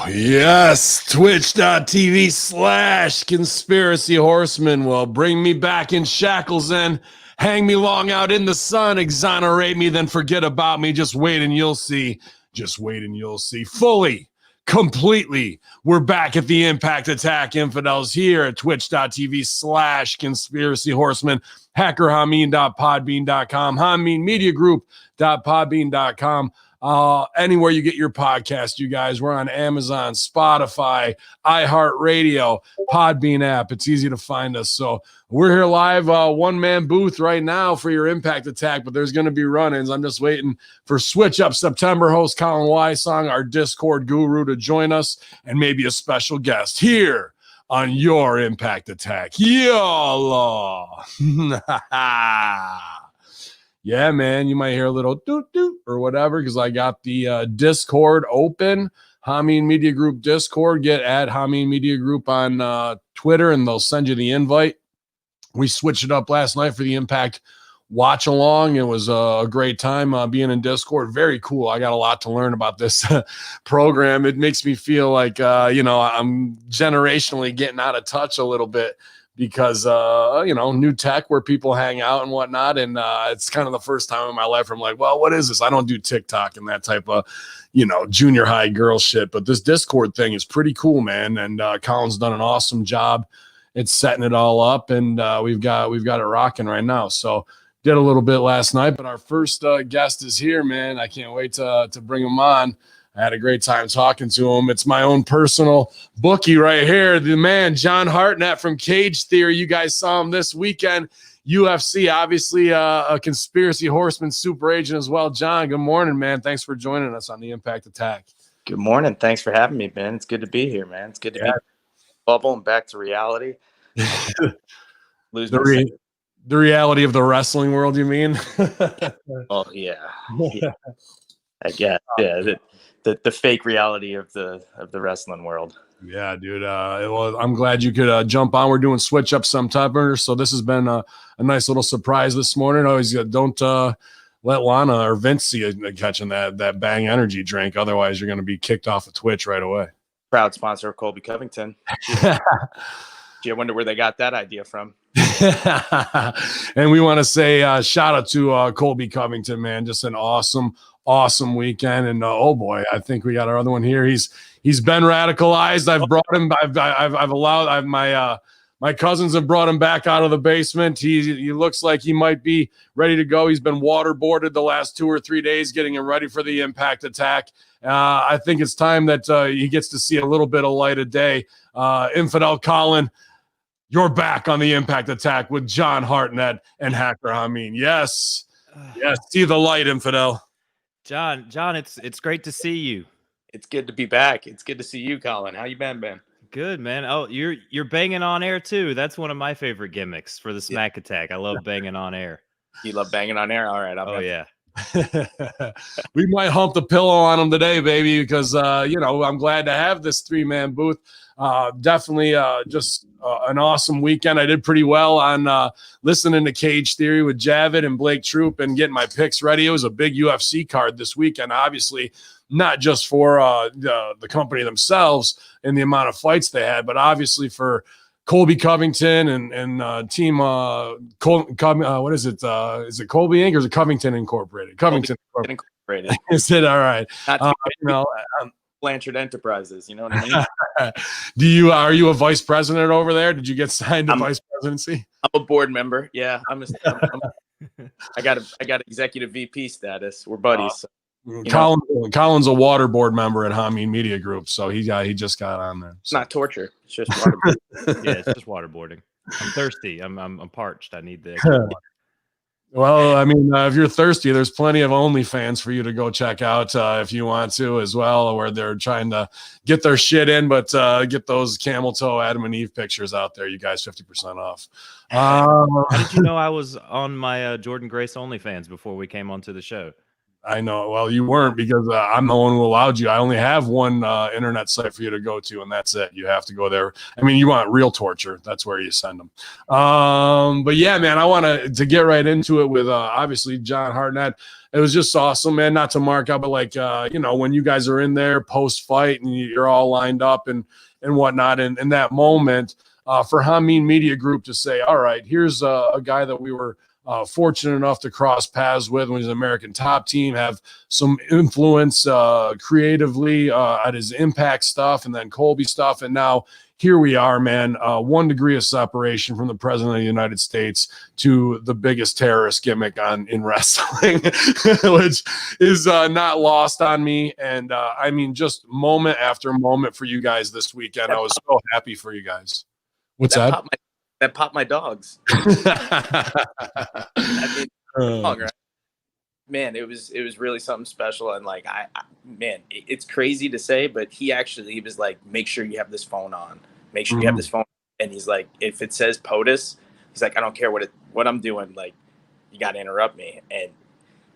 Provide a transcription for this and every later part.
Yes, twitch.tv/conspiracy horseman will bring me back in shackles and hang me long out in the sun, exonerate me, then forget about me. Just wait and you'll see. Just wait and you'll see. Fully, completely, we're back at the Impact Attack Infidels here at twitch.tv/conspiracy horseman, hackerhamin.podbean.com, haminmediagroup.podbean.com. Anywhere you get your podcast, you guys. We're on Amazon, Spotify, iHeartRadio, Podbean app. It's easy to find us. So we're here live, one-man booth right now for your Impact Attack, but there's going to be run-ins. I'm just waiting for Switch Up September host Colin Wysong, our Discord guru, to join us, and maybe a special guest here on your Impact Attack. YOLO! Yeah, man, you might hear a little doot-doot or whatever because I got the Discord open, Hamin Media Group Discord. Get at Hamin Media Group on Twitter, and they'll send you the invite. We switched it up last night for the Impact Watch Along. It was a great time being in Discord. Very cool. I got a lot to learn about this program. It makes me feel like, I'm generationally getting out of touch a little bit. Because, new tech where people hang out and whatnot. And it's kind of the first time in my life where I'm like, well, what is this? I don't do TikTok and that type of, junior high girl shit. But this Discord thing is pretty cool, man. And Colin's done an awesome job. It's setting it all up. And we've got it rocking right now. So did a little bit last night. But our first guest is here, man. I can't wait to bring him on. I had a great time talking to him. It's my own personal bookie right here. The man, John Hartnett from Cage Theory. You guys saw him this weekend. UFC, obviously a conspiracy horseman super agent as well. John, good morning, man. Thanks for joining us on the Impact Attack. Good morning. Thanks for having me, Ben. It's good to be here, man. It's good to be bubble and back to reality. The reality of the wrestling world, you mean? Oh, yeah. I guess, yeah. The fake reality of the wrestling world. Yeah, dude. Well, I'm glad you could jump on. We're doing Switch Up September, so this has been a nice little surprise this morning. Always don't let Lana or Vince see you catching that Bang Energy drink. Otherwise, you're going to be kicked off of Twitch right away. Proud sponsor of Colby Covington. I wonder where they got that idea from. And we want to say shout out to Colby Covington, man. Just an awesome weekend. And oh boy, I think we got our other one here. He's been radicalized. I've brought him. I've allowed my cousins have brought him back out of the basement. He looks like he might be ready to go. He's been waterboarded the last 2 or 3 days, getting him ready for the Impact Attack. I think it's time that he gets to see a little bit of light of day. Infidel Colin, you're back on the Impact Attack with John Hartnett and Hacker Hamin. Yes, see the light, Infidel. John, it's great to see you. It's good to be back. It's good to see you, Colin. How you been, Ben? Good, man. Oh, you're banging on air too. That's one of my favorite gimmicks for the Smack Attack. I love banging on air. You love banging on air? All right. Yeah. We might hump the pillow on him today, baby, because I'm glad to have this 3-man booth. Definitely just an awesome weekend. I did pretty well on listening to Cage Theory with Javid and Blake Troop and getting my picks ready. It was a big UFC card this weekend, obviously, not just for the company themselves and the amount of fights they had, but obviously for Colby Covington and team what is it? Is it Colby Inc. or is it Covington Incorporated? Covington Incorporated. Is it all right? Blanchard Enterprises, you know what I Are mean? you a vice president over there? Did you get signed to vice presidency? I'm a board member. Yeah, I got executive VP status. We're buddies. Colin's a water board member at Hamin Media Group, so he just got on there. It's not torture. It's just waterboarding. Yeah, it's just waterboarding. I'm thirsty. I'm parched. I need the extra water. Well, I mean, if you're thirsty, there's plenty of OnlyFans for you to go check out if you want to as well, where they're trying to get their shit in, but get those camel toe Adam and Eve pictures out there. You guys 50% off. How did you know I was on my Jordan Grace OnlyFans before we came onto the show? I know. Well, you weren't, because I'm the one who allowed you. I only have one internet site for you to go to, and that's it. You have to go there. I mean, you want real torture, that's where you send them. But yeah, man, I want to get right into it with obviously John Hartnett. It was just awesome, man. Not to mark out, but like when you guys are in there post fight and you're all lined up and whatnot, and in that moment, for Hamin Media Group to say, all right, here's a guy that we were fortunate enough to cross paths with when he's an American top team, have some influence creatively at his Impact stuff and then Colby stuff. And now here we are, man, 1 degree of separation from the President of the United States to the biggest terrorist gimmick in wrestling, which is not lost on me. And I mean, just moment after moment for you guys this weekend. I was so happy for you guys. What's that? That popped my dogs. I mean, right? Man, it was really something special. And like, it's crazy to say, but he was like, make sure you have this phone on. Make sure you have this phone. And he's like, if it says POTUS, he's like, I don't care what I'm doing. Like, you got to interrupt me. And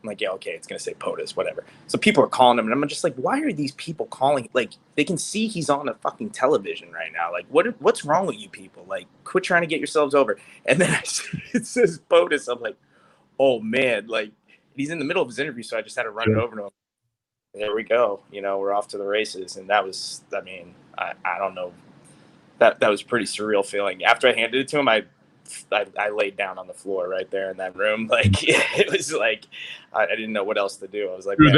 I'm like, yeah, okay, it's going to say POTUS, whatever. So people are calling him, and I'm just like, why are these people calling? Like, they can see he's on a fucking television right now. Like, what's wrong with you people? Like, quit trying to get yourselves over. And then it says POTUS. I'm like, oh, man. Like, he's in the middle of his interview, so I just had to run it over to him. There we go. We're off to the races. And that was, I mean, I don't know. That was a pretty surreal feeling. After I handed it to him, I laid down on the floor right there in that room. Like, it was like, I didn't know what else to do. I was like, dude,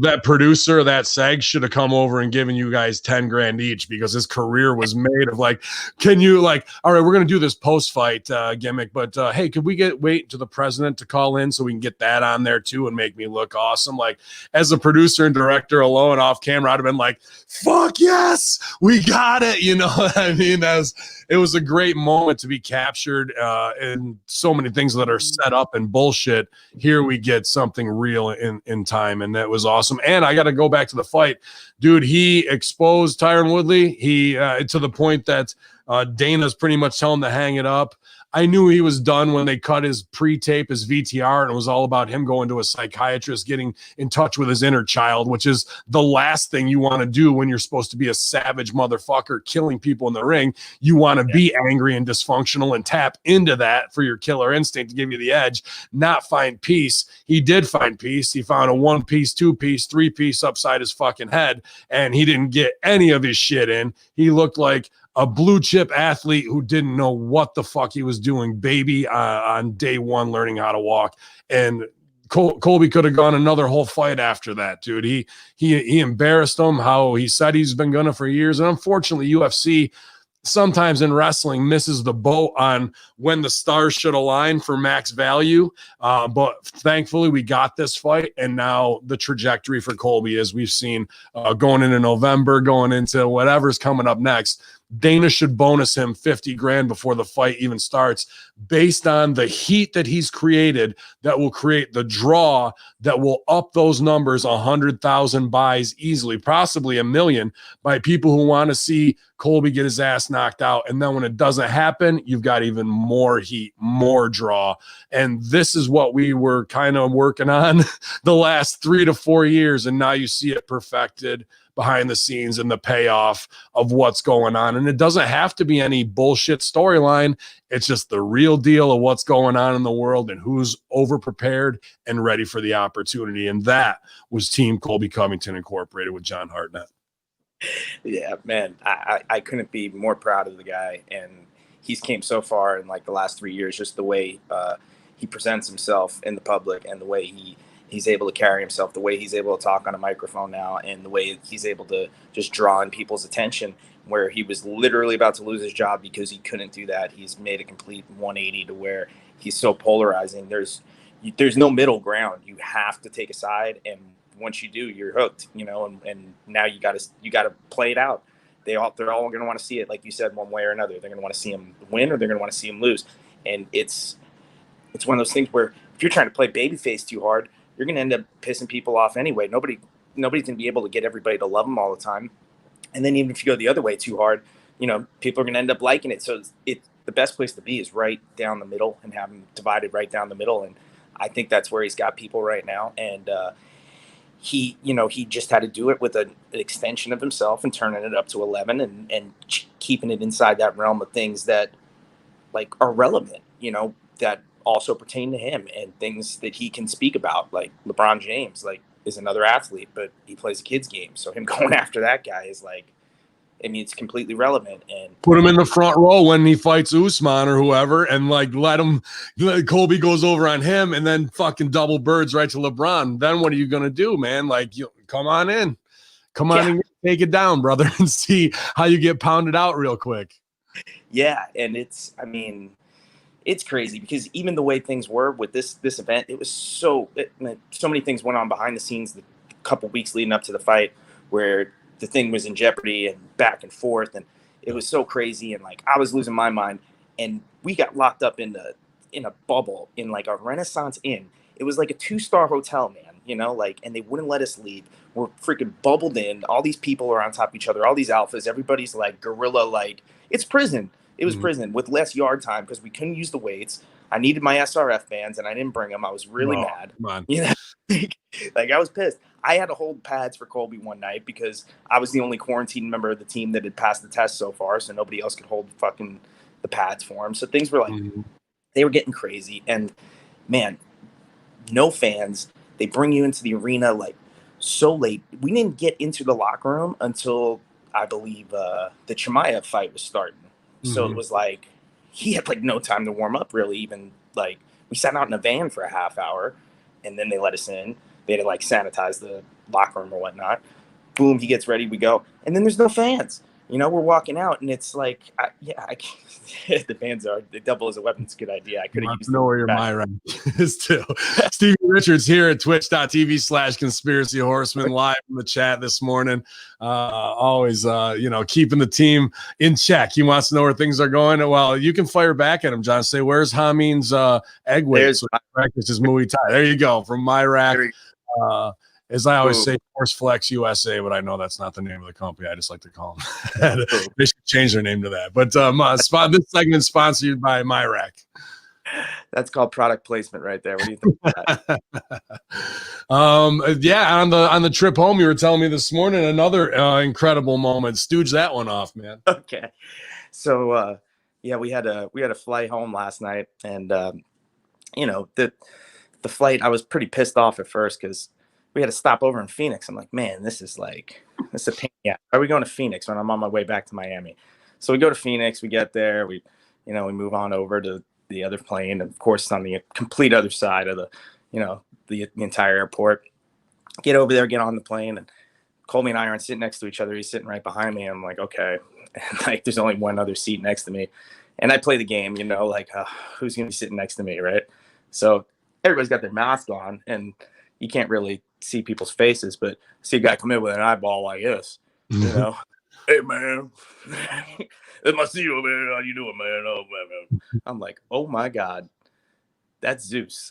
that producer of that seg should have come over and given you guys 10 grand each, because his career was made of like, can you like, all right, we're going to do this post-fight gimmick, but hey, could we wait to the president to call in so we can get that on there too and make me look awesome? Like, as a producer and director alone off camera, I'd have been like, fuck yes, we got it. You know what I mean? It was a great moment to be captured, and so many things that are set up and bullshit. Here we get something real in time, and that was awesome. And I got to go back to the fight, dude. He exposed Tyron Woodley. He to the point that Dana's pretty much telling him to hang it up. I knew he was done when they cut his pre-tape, his VTR, and it was all about him going to a psychiatrist, getting in touch with his inner child, which is the last thing you want to do when you're supposed to be a savage motherfucker killing people in the ring. You want to be angry and dysfunctional and tap into that for your killer instinct to give you the edge, not find peace. He did find peace. He found a 1-piece, 2-piece, 3-piece upside his fucking head, and he didn't get any of his shit in. He looked like a blue chip athlete who didn't know what the fuck he was doing, baby, on day one, learning how to walk. And Colby could have gone another whole fight after that, dude. He embarrassed him, how he said he's been gonna for years. And unfortunately, UFC sometimes in wrestling misses the boat on when the stars should align for max value. But thankfully we got this fight, and now the trajectory for Colby, as we've seen going into November, going into whatever's coming up next, Dana should bonus him 50 grand before the fight even starts, based on the heat that he's created, that will create the draw that will up those numbers 100,000 buys easily, possibly 1 million, by people who want to see Colby get his ass knocked out. And then when it doesn't happen, you've got even more heat, more draw. And this is what we were kind of working on the last 3 to 4 years. And now you see it perfected behind the scenes and the payoff of what's going on. And it doesn't have to be any bullshit storyline. It's just the real deal of what's going on in the world and who's over-prepared and ready for the opportunity. And that was Team Colby Covington Incorporated with John Hartnett. Yeah, man, I couldn't be more proud of the guy. And he's came so far in like the last 3 years, just the way he presents himself in the public, and the way he's able to carry himself, the way he's able to talk on a microphone now, and the way he's able to just draw in people's attention, where he was literally about to lose his job because he couldn't do that. He's made a complete 180 to where he's so polarizing. There's no middle ground. You have to take a side, and once you do, you're hooked, and now you got to play it out. They're all going to want to see it, like you said, one way or another. They're going to want to see him win, or they're going to want to see him lose. And it's one of those things where if you're trying to play babyface too hard, you're going to end up pissing people off anyway. Nobody's going to be able to get everybody to love them all the time. And then even if you go the other way too hard, people are going to end up liking it. So the best place to be is right down the middle, and have them divided right down the middle. And I think that's where he's got people right now. And he just had to do it with an extension of himself and turning it up to 11 and keeping it inside that realm of things that like are relevant, that also pertain to him and things that he can speak about. Like LeBron James, like, is another athlete, but he plays a kid's game. So him going after that guy is like, I mean, it's completely relevant. And put him in the front row when he fights Usman or whoever, and like let Colby goes over on him, and then fucking double birds right to LeBron. Then what are you gonna do, man? Like, come on in and take it down, brother, and see how you get pounded out real quick. Yeah, and it's crazy because even the way things were with this event, it was so many things went on behind the scenes the couple weeks leading up to the fight where the thing was in jeopardy and back and forth, and it was so crazy, and like I was losing my mind, and we got locked up in a bubble in like a Renaissance Inn. It was like a 2-star hotel, man, like, and they wouldn't let us leave. We're freaking bubbled in. All these people are on top of each other, all these alphas, everybody's like guerrilla, like it's prison. It was prison with less yard time because we couldn't use the weights. I needed my SRF bands and I didn't bring them. I was really mad. Like I was pissed. I had to hold pads for Colby one night because I was the only quarantined member of the team that had passed the test so far, so nobody else could hold fucking the pads for him. So things were like, they were getting crazy. And man, no fans. They bring you into the arena like so late. We didn't get into the locker room until I believe the Chimaev fight was starting. So it was like he had like no time to warm up really. Even like we sat out in a van for a half hour and then they let us in. They had to like sanitize the locker room or whatnot. Boom, he gets ready, we go. And then there's no fans. We're walking out and it's like, the fans they double as a weapon. It's a good idea. I could have used know where your my rank is too. Stevie Richards here at twitch.tv/conspiracy horseman live in the chat this morning. Always, keeping the team in check. He wants to know where things are going. Well, you can fire back at him, John. Say, where's Hamin's egg weight? So practice his Muay Thai. There you go. From my rack. As I always say, Force Flex USA, but I know that's not the name of the company. I just like to call them. They should change their name to that. But this segment sponsored by MyRack. That's called product placement right there. What do you think of that? On the trip home, you were telling me this morning another incredible moment. Stooge that one off, man. Okay. So we had a flight home last night, and the flight, I was pretty pissed off at first because we had to stop over in Phoenix. I'm like, man, this is a pain. Yeah, are we going to Phoenix when I'm on my way back to Miami? So we go to Phoenix, we get there, we move on over to the other plane, and of course on the complete other side of the entire airport. Get over there, get on the plane, and Colby and I aren't sitting next to each other. He's sitting right behind me. I'm like, okay, and like there's only one other seat next to me, and I play the game, who's gonna be sitting next to me, right? So everybody's got their mask on, and you can't really see people's faces, but I see a guy come in with an eyeball like this, hey man, it's my CEO, man. How you doing, man? Oh man. I'm like, oh my God, that's Zeus.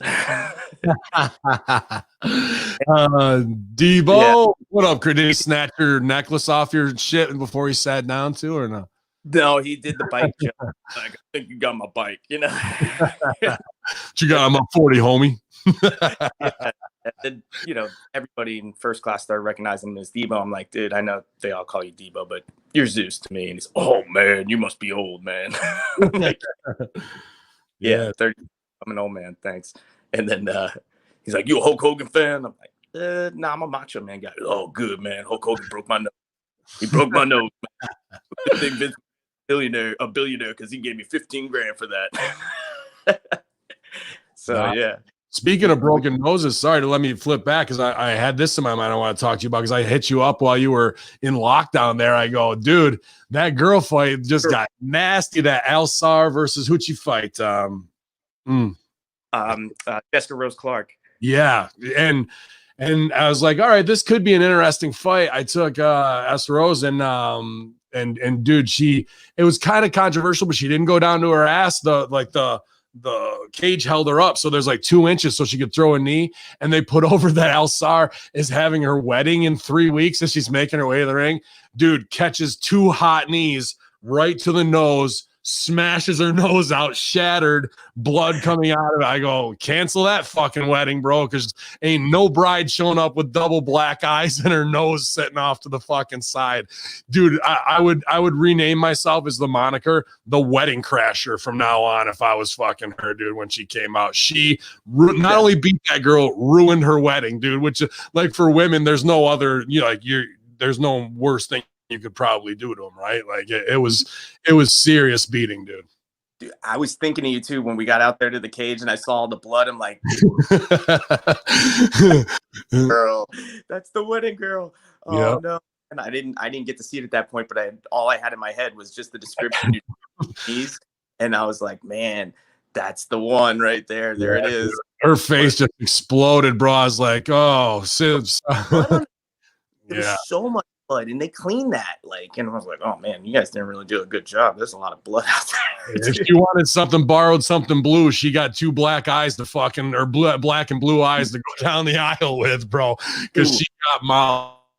Debo, what up? Did he snatch your necklace off your shit before he sat down too, or no? No, he did the bike jump. Like, I think you got my bike, You got on my 40, homie. And, everybody in first class started recognizing him as Debo. I'm like, dude, I know they all call you Debo, but you're Zeus to me. And he's, oh man, you must be old, man. Like, yeah, 30. I'm an old man, thanks. And then he's like, you a Hulk Hogan fan? I'm like, nah, I'm a Macho Man guy. Oh, good, man. Hulk Hogan broke my nose. He broke my nose. I think Vince a billionaire because he gave me 15 grand for that. So yeah. Speaking of broken noses, sorry to let me flip back because I had this in my mind I want to talk to you about because I hit you up while you were in lockdown there. I go, dude, that girl fight just got nasty. That Alsar versus Hoochie fight. Jessica Rose Clark. Yeah. And I was like, all right, this could be an interesting fight. I took S Rose and dude, it was kind of controversial, but she didn't go down to her ass. The cage held her up, so there's like 2 inches so she could throw a knee, and they put over that Alsar is having her wedding in 3 weeks as she's making her way to the ring. Dude catches 2 hot knees right to the nose, smashes her nose out, shattered, blood coming out of it. I go, cancel that fucking wedding, bro, because ain't no bride showing up with double black eyes and her nose sitting off to the fucking side. Dude, I would rename myself as the moniker, the wedding crasher from now on if I was fucking her, dude, when she came out. She not only beat that girl, ruined her wedding, dude, which, like, for women, there's no other, there's no worse thing you could probably do to them, right? Like, it was serious beating, dude. Dude, I was thinking of you too when we got out there to the cage and I saw all the blood. I'm like, girl, that's the wedding girl. Oh no. And I didn't get to see it at that point, but all I had in my head was just the description. And I was like, man, that's the one right there. There it is. Her face just exploded, bro. I was like, oh, Sibs. There's so much blood, and they clean that. Like, and I was like, oh man, you guys didn't really do a good job. There's a lot of blood out there. If she wanted something borrowed, something blue, she got two black eyes to fucking, or black and blue eyes to go down the aisle with, bro, because she got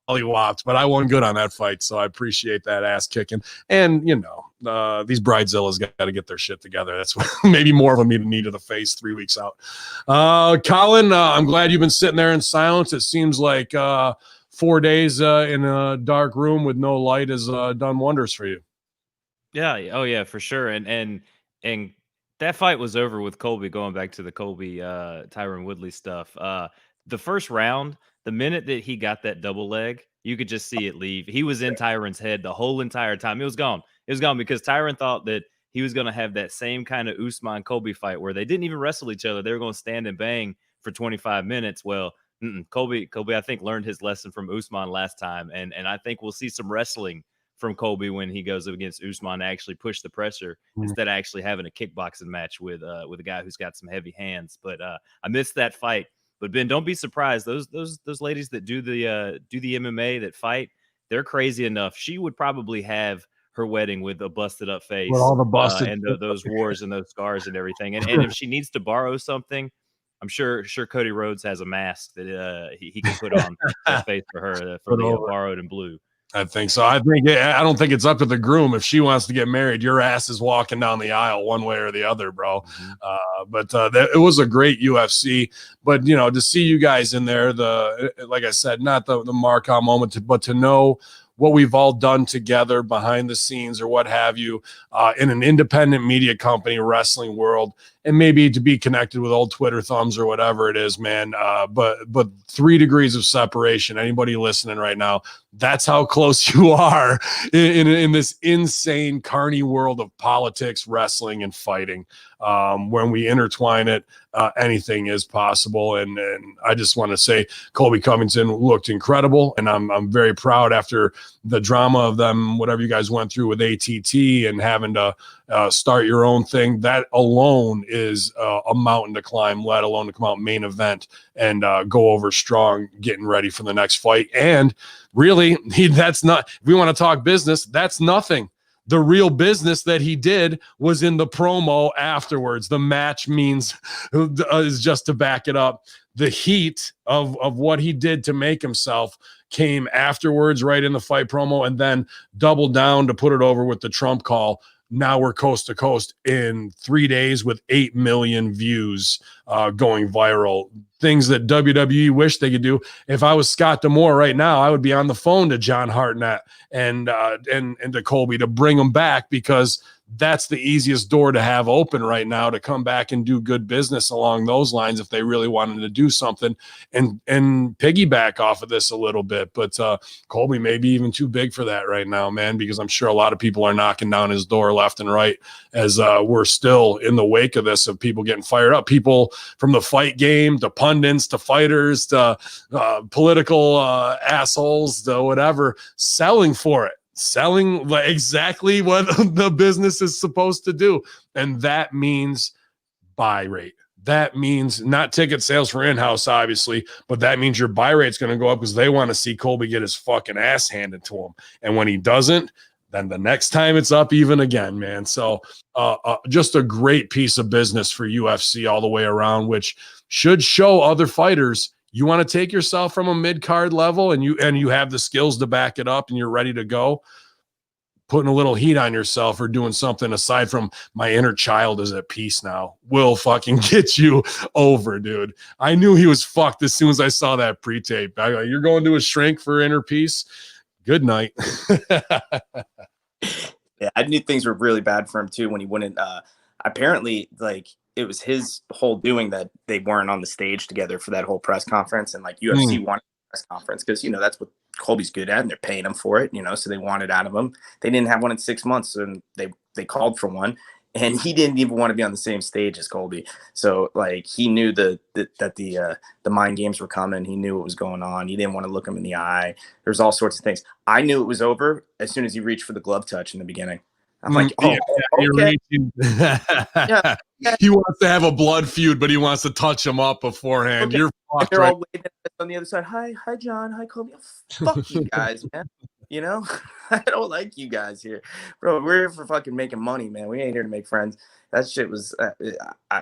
mollywopped. But I wasn't good on that fight, so I appreciate that ass kicking. And these bridezillas got to get their shit together. That's what, maybe more of them need a knee to the face 3 weeks out. Colin, I'm glad you've been sitting there in silence. It seems like 4 days in a dark room with no light has done wonders for you. Yeah. Oh yeah, for sure. And that fight was over with Colby, going back to the Colby, Tyron Woodley stuff. The first round, the minute that he got that double leg, you could just see it leave. He was in Tyron's head the whole entire time. It was gone. It was gone because Tyron thought that he was going to have that same kind of Usman Colby fight where they didn't even wrestle each other. They were going to stand and bang for 25 minutes. Well, Colby, I think, learned his lesson from Usman last time, and I think we'll see some wrestling from Colby when he goes up against Usman to actually push the pressure instead of actually having a kickboxing match with a guy who's got some heavy hands. But I missed that fight. But Ben, don't be surprised. Those ladies that do the MMA, that fight, they're crazy enough. She would probably have her wedding with a busted up face, with all the busted and those wars and those scars and everything. And if she needs to borrow something, I'm sure Cody Rhodes has a mask that he can put on that face for her for the borrowed and blue. I think so. I don't think it's up to the groom. If she wants to get married, your ass is walking down the aisle one way or the other, bro. But it was a great UFC. But to see you guys in there, like I said, not the Markow moment, but to know what we've all done together behind the scenes or what have you in an independent media company, wrestling world, and maybe to be connected with old Twitter thumbs or whatever it is, man. But 3 degrees of separation. Anybody listening right now, that's how close you are in this insane carny world of politics, wrestling, and fighting. When we intertwine it, anything is possible. And I just want to say Colby Covington looked incredible. And I'm very proud after the drama of them, whatever you guys went through with ATT and having to start your own thing. That alone is a mountain to climb, let alone to come out main event and go over strong, getting ready for the next fight. And really, that's not, if we want to talk business, that's nothing. The real business that he did was in the promo afterwards. The match means is just to back it up. The heat of what he did to make himself came afterwards, right in the fight promo, and then doubled down to put it over with the Trump call. Now we're coast to coast in 3 days with 8 million views going viral. Things that WWE wish they could do. If I was Scott D'Amore right now, I would be on the phone to John Hartnett and to Colby to bring them back, because that's the easiest door to have open right now to come back and do good business along those lines if they really wanted to do something and piggyback off of this a little bit. But Colby may be even too big for that right now, man, because I'm sure a lot of people are knocking down his door left and right as we're still in the wake of this, of people getting fired up. People from the fight game to pundits to fighters to political assholes to whatever, selling for it. Selling exactly what the business is supposed to do. And that means buy rate. That means not ticket sales for in-house, obviously, but that means your buy rate's going to go up because they want to see Colby get his fucking ass handed to him. And when he doesn't, then the next time it's up even again, man. So just a great piece of business for UFC all the way around, which should show other fighters you want to take yourself from a mid-card level and you have the skills to back it up and you're ready to go. putting a little heat on yourself or doing something aside from my inner child is at peace now will fucking get you over, dude. I knew he was fucked as soon as I saw that pre-tape. You're going to a shrink for inner peace? Good night. Yeah, I knew things were really bad for him too when he wouldn't. Apparently, like it was his whole doing that they weren't on the stage together for that whole press conference, and like UFC wanted a press conference because that's what Colby's good at, and they're paying him for it, so they wanted out of him. They didn't have one in 6 months, and they called for one, and he didn't even want to be on the same stage as Colby. So like he knew that the mind games were coming. He knew what was going on. He didn't want to look him in the eye. There's all sorts of things. I knew it was over as soon as he reached for the glove touch in the beginning. I'm like, okay. Yeah. He wants to have a blood feud, but he wants to touch him up beforehand. Okay. You're fucked. They're all waving on the other side. Hi, John. Hi, Colby. Fuck you guys, man. I don't like you guys here, bro. We're here for fucking making money, man. We ain't here to make friends. That shit was,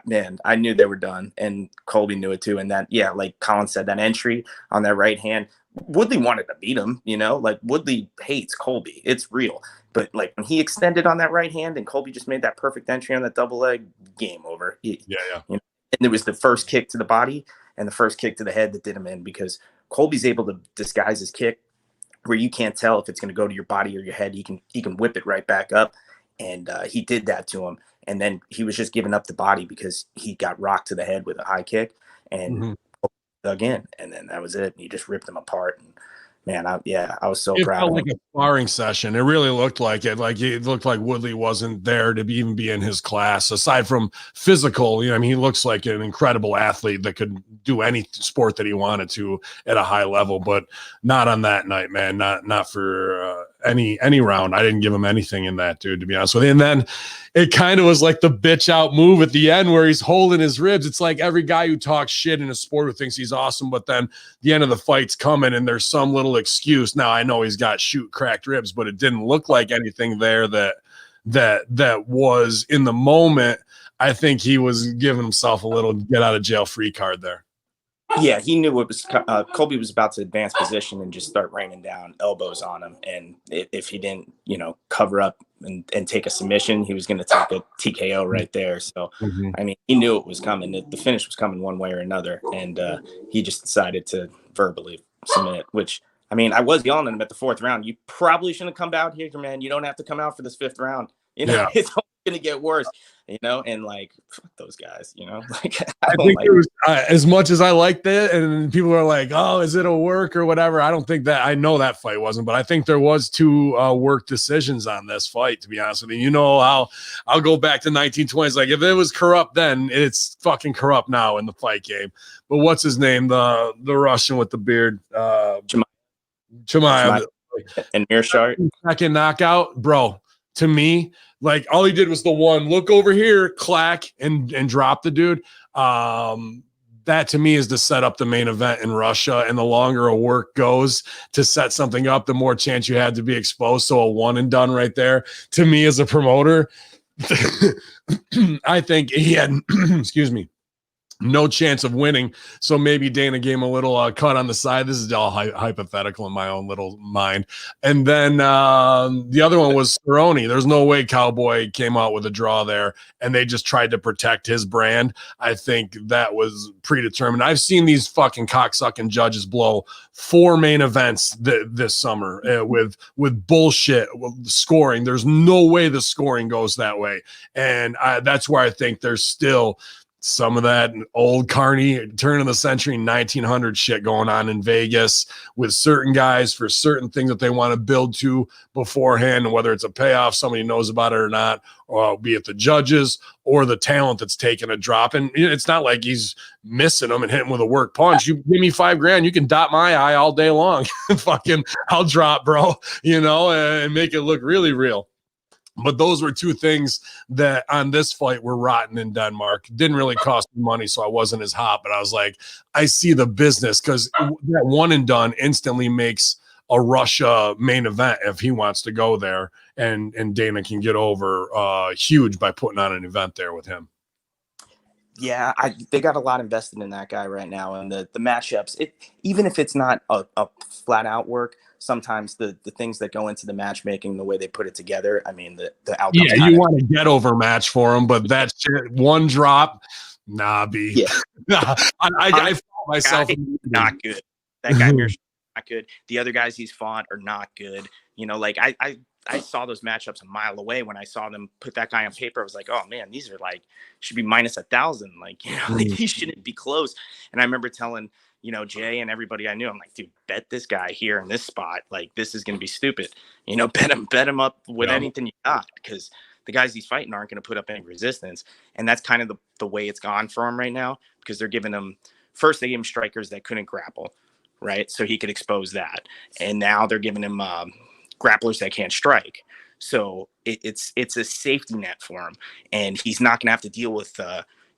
man. I knew they were done, and Colby knew it too. And that, like Colin said, that entry on that right hand, Woodley wanted to beat him. Like Woodley hates Colby. It's real. But like when he extended on that right hand and Colby just made that perfect entry on that double leg, game over. And it was the first kick to the body and the first kick to the head that did him in, because Colby's able to disguise his kick where you can't tell if it's going to go to your body or your head. He can whip it right back up. And he did that to him. And then he was just giving up the body because he got rocked to the head with a high kick and dug in. And then that was it. And he just ripped him apart. And man, I was so proud. It felt like a sparring session. It really looked like it. Like it looked like Woodley wasn't there to even be in his class. Aside from physical, he looks like an incredible athlete that could do any sport that he wanted to at a high level, but not on that night, man. Not for any round. I didn't give him anything in that, dude, to be honest with you. And then it kind of was like the bitch out move at the end where he's holding his ribs. It's like every guy who talks shit in a sport who thinks he's awesome, but then the end of the fight's coming and there's some little excuse. Now I know he's got cracked ribs, but it didn't look like anything there that was in the moment. I think he was giving himself a little get out of jail free card there. Yeah, he knew it was Colby was about to advance position and just start raining down elbows on him. And if he didn't, cover up and take a submission, he was going to take a TKO right there. So, I mean, he knew it was coming. The finish was coming one way or another. And he just decided to verbally submit, which, I mean, I was yelling at him at the 4th round. You probably shouldn't have come out here, man. You don't have to come out for this 5th round. It's only going to get worse. And like, fuck those guys, like, I think it was as much as I liked it. And people are like, oh, is it a work or whatever? I don't think that. I know that fight wasn't, but I think there was 2 work decisions on this fight, to be honest with you. I'll go back to 1920s. Like if it was corrupt then, it's fucking corrupt now in the fight game. But what's his name? The Russian with the beard, Chimaev. And Mearshart. Second knockout, bro. To me, like all he did was the one look over here, clack, and drop the dude. That to me is to set up the main event in Russia. And the longer a work goes to set something up, the more chance you had to be exposed. So a one and done right there. To me as a promoter, I think he had, excuse me, no chance of winning. So maybe Dana gave him a little cut on the side. This is all hypothetical in my own little mind. And then the other one was Cerrone. There's no way Cowboy came out with a draw there, and they just tried to protect his brand. I think that was predetermined. I've seen these fucking cocksucking judges blow 4 main events this summer with bullshit scoring. There's no way the scoring goes that way. And that's where I think there's still some of that old carny turn of the century 1900 shit going on in Vegas with certain guys for certain things that they want to build to beforehand, and whether it's a payoff, somebody knows about it or not, or be it the judges or the talent that's taking a drop. And it's not like he's missing them and hitting with a work punch. You give me $5,000, you can dot my eye all day long. Fucking I'll drop, bro, and make it look really real. But those were 2 things that on this fight were rotten in Denmark. Didn't really cost me money, so I wasn't as hot. But I was like, I see the business, because that one and done instantly makes a Russia main event if he wants to go there. And Dana can get over huge by putting on an event there with him. Yeah, they got a lot invested in that guy right now, and the matchups. Even if it's not a flat out work, sometimes the things that go into the matchmaking, the way they put it together. I mean, the outcomes. Yeah, you want to get over match for him, but that shit, one drop, nah, B. Yeah, I fought myself. Not good. That guy not good. The other guys he's fought are not good. You know, like I saw those matchups a mile away. When I saw them put that guy on paper, I was like, oh man, these are like, should be minus 1,000. Like, you know, like, these shouldn't be close. And I remember telling, you know, Jay and everybody I knew, I'm like, dude, bet this guy here in this spot. Like, this is going to be stupid. You know, bet him up with anything you got, because the guys he's fighting aren't going to put up any resistance. And that's kind of the way it's gone for him right now, because they're giving him, first they gave him strikers that couldn't grapple, right? So he could expose that. And now they're giving him grapplers that can't strike. So it's a safety net for him, and he's not going to have to deal with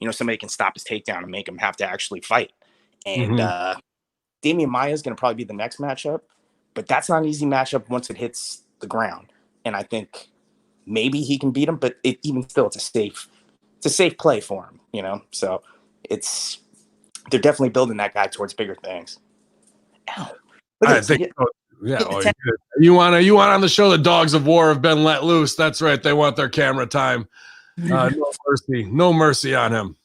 you know, somebody can stop his takedown and make him have to actually fight. And Damian Maia is going to probably be the next matchup, but that's not an easy matchup once it hits the ground. And I think maybe he can beat him, but even still, it's a safe play for him, you know. So they're definitely building that guy towards bigger things. Ow. I think. Yeah, you want on the show, the dogs of war have been let loose. That's right. They want their camera time. No mercy on him.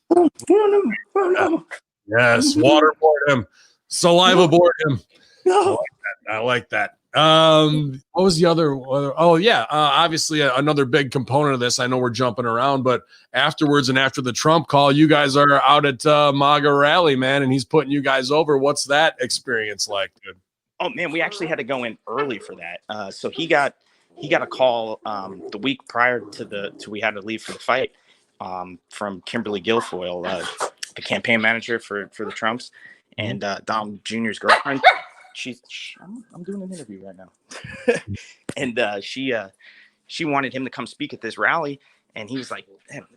Yes, waterboard him, saliva board him. No. I like that. What was the other? Oh yeah, obviously another big component of this. I know we're jumping around, but afterwards and after the Trump call, you guys are out at MAGA rally, man, and he's putting you guys over. What's that experience like, dude? Oh man, we actually had to go in early for that. So he got a call the week prior to we had to leave for the fight from Kimberly Guilfoyle, the campaign manager for the Trumps, and Dom Jr.'s girlfriend. I'm doing an interview right now, and she wanted him to come speak at this rally, and he was like,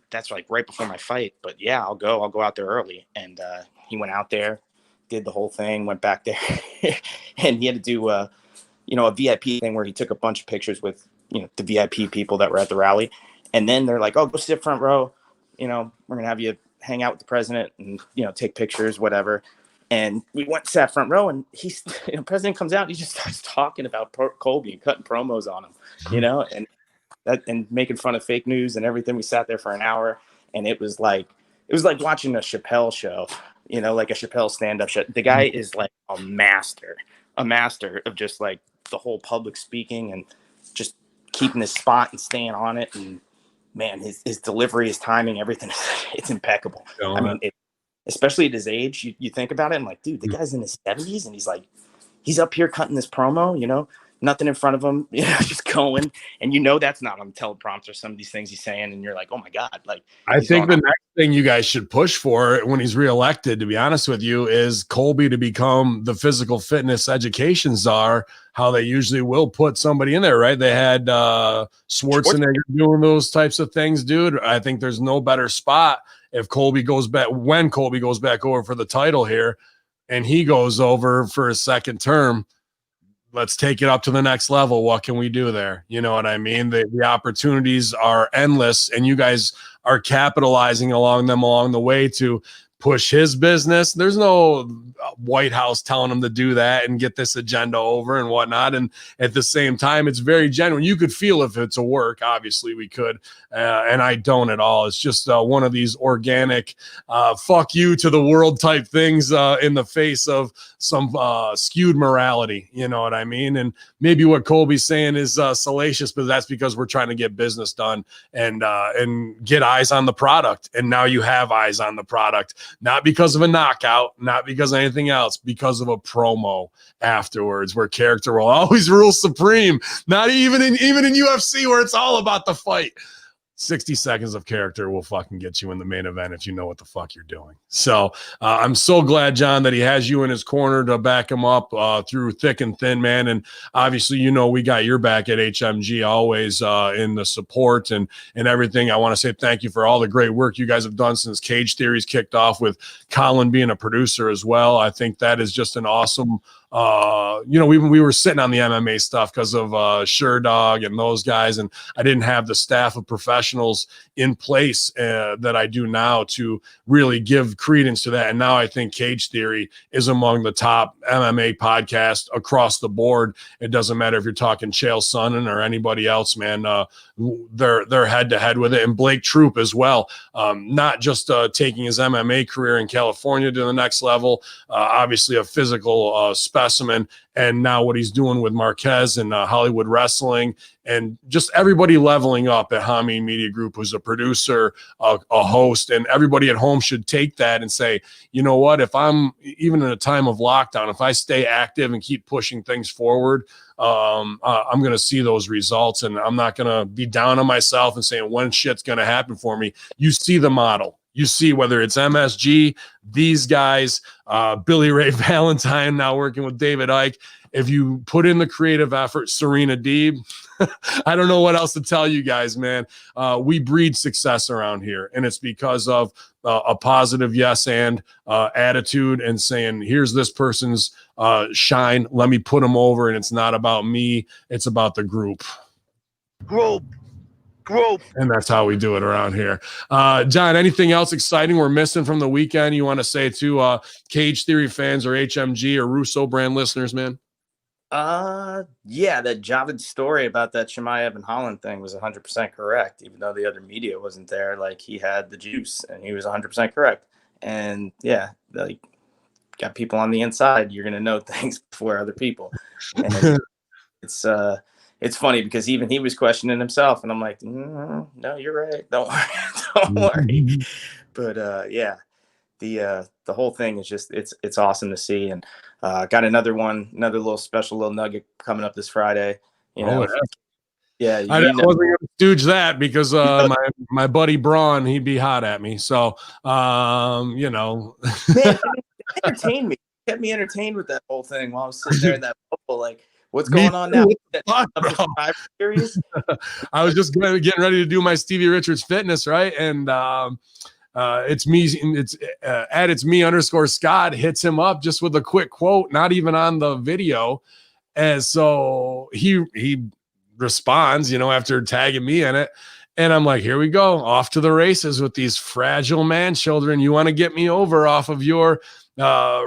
"That's like right before my fight, but yeah, I'll go out there early." And he went out there, did the whole thing, went back there, and he had to do a VIP thing where he took a bunch of pictures with, you know, the VIP people that were at the rally. And then they're like, oh, go sit front row. You know, we're going to have you hang out with the president and, you know, take pictures, whatever. And we went, sat front row, and president comes out and he just starts talking about Colby and cutting promos on him, you know, and making fun of fake news and everything. We sat there for an hour, and it was like watching a Chappelle show. You know, like a Chappelle stand-up show. The guy is like a master of just like the whole public speaking and just keeping his spot and staying on it. And man, his delivery, his timing, everything, it's impeccable. I mean, especially at his age, you think about it and like, dude, the guy's in his 70s and he's up here cutting this promo, you know, nothing in front of him, you know, just going. And you know that's not on teleprompter, some of these things he's saying, and you're like, oh my God. Like, I think the next thing you guys should push for when he's reelected, to be honest with you, is Colby to become the physical fitness education czar, how they usually will put somebody in there, right? They had Schwarzenegger doing those types of things, dude. I think there's no better spot if Colby goes back, when Colby goes back over for the title here and he goes over for his second term. Let's take it up to the next level. What can we do there? You know what I mean? The opportunities are endless, and you guys are capitalizing along the way to push his business. There's no White House telling him to do that and get this agenda over and whatnot. And at the same time, it's very genuine. You could feel if it's a work. Obviously, we could, and I don't at all. It's just one of these organic fuck you to the world type things in the face of some skewed morality. You know what I mean? And maybe what Colby's saying is salacious, but that's because we're trying to get business done and get eyes on the product. And now you have eyes on the product. Not because of a knockout, not because of anything else, because of a promo afterwards where character will always rule supreme. Not even in UFC where it's all about the fight. 60 seconds of character will fucking get you in the main event if you know what the fuck you're doing. So I'm so glad, John, that he has you in his corner to back him up through thick and thin, man. And obviously, you know, we got your back at HMG always in the support and everything. I want to say thank you for all the great work you guys have done since Cage Theories kicked off, with Colin being a producer as well. I think that is just an awesome we were sitting on the MMA stuff because of Sure Dog and those guys, and I didn't have the staff of professionals in place that I do now to really give credence to that. And now I think Cage Theory is among the top MMA podcasts across the board. It doesn't matter if you're talking Chael Sonnen or anybody else, man. They're head to head with it, and Blake Troop as well. Not just taking his MMA career in California to the next level, obviously a physical specimen, and now what he's doing with Marquez and Hollywood Wrestling, and just everybody leveling up at Hamin Media Group, who's a producer, a host, and everybody at home should take that and say, you know what, if I'm even in a time of lockdown, if I stay active and keep pushing things forward, I'm going to see those results, and I'm not going to be down on myself and saying when shit's going to happen for me. You see the model. You see whether it's MSG, these guys, Billy Ray Valentine now working with David Icke. If you put in the creative effort, Serena Deeb, I don't know what else to tell you guys, man. We breed success around here, and it's because of a positive yes and attitude and saying, here's this person's shine. Let me put them over, and it's not about me. It's about the group. And that's how we do it around here. John, anything else exciting we're missing from the weekend you want to say to Cage Theory fans or HMG or Russo brand listeners, man? Yeah, that Javid story about that Shemaev and Holland thing was 100% correct, even though the other media wasn't there. Like, he had the juice and he was 100% correct. And yeah, like, got people on the inside, you're gonna know things before other people. And it's funny because even he was questioning himself, and I'm like, no, you're right. Don't worry. But yeah, the whole thing is just it's awesome to see, and got another little special little nugget coming up this Friday. Yeah, I wasn't going to stooge that because my buddy Braun, he'd be hot at me. So man, entertained me. Kept me entertained with that whole thing while I was sitting there in that bubble, like, what's going on now? Series? I was just getting ready to do my Stevie Richards fitness, right? And it's me_Scott hits him up just with a quick quote, not even on the video. And so he responds, after tagging me in it. And I'm like, here we go, off to the races with these fragile man children. You want to get me over off of your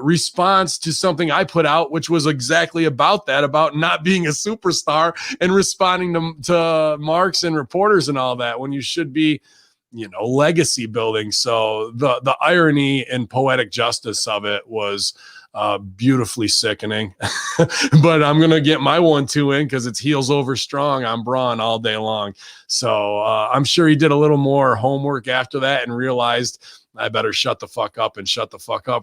response to something I put out, which was exactly about that, about not being a superstar and responding to marks and reporters and all that, when you should be, legacy building. So the irony and poetic justice of it was beautifully sickening. But I'm gonna get my 1-2 in because it's heels over strong on Braun all day long. So I'm sure he did a little more homework after that and realized I better shut the fuck up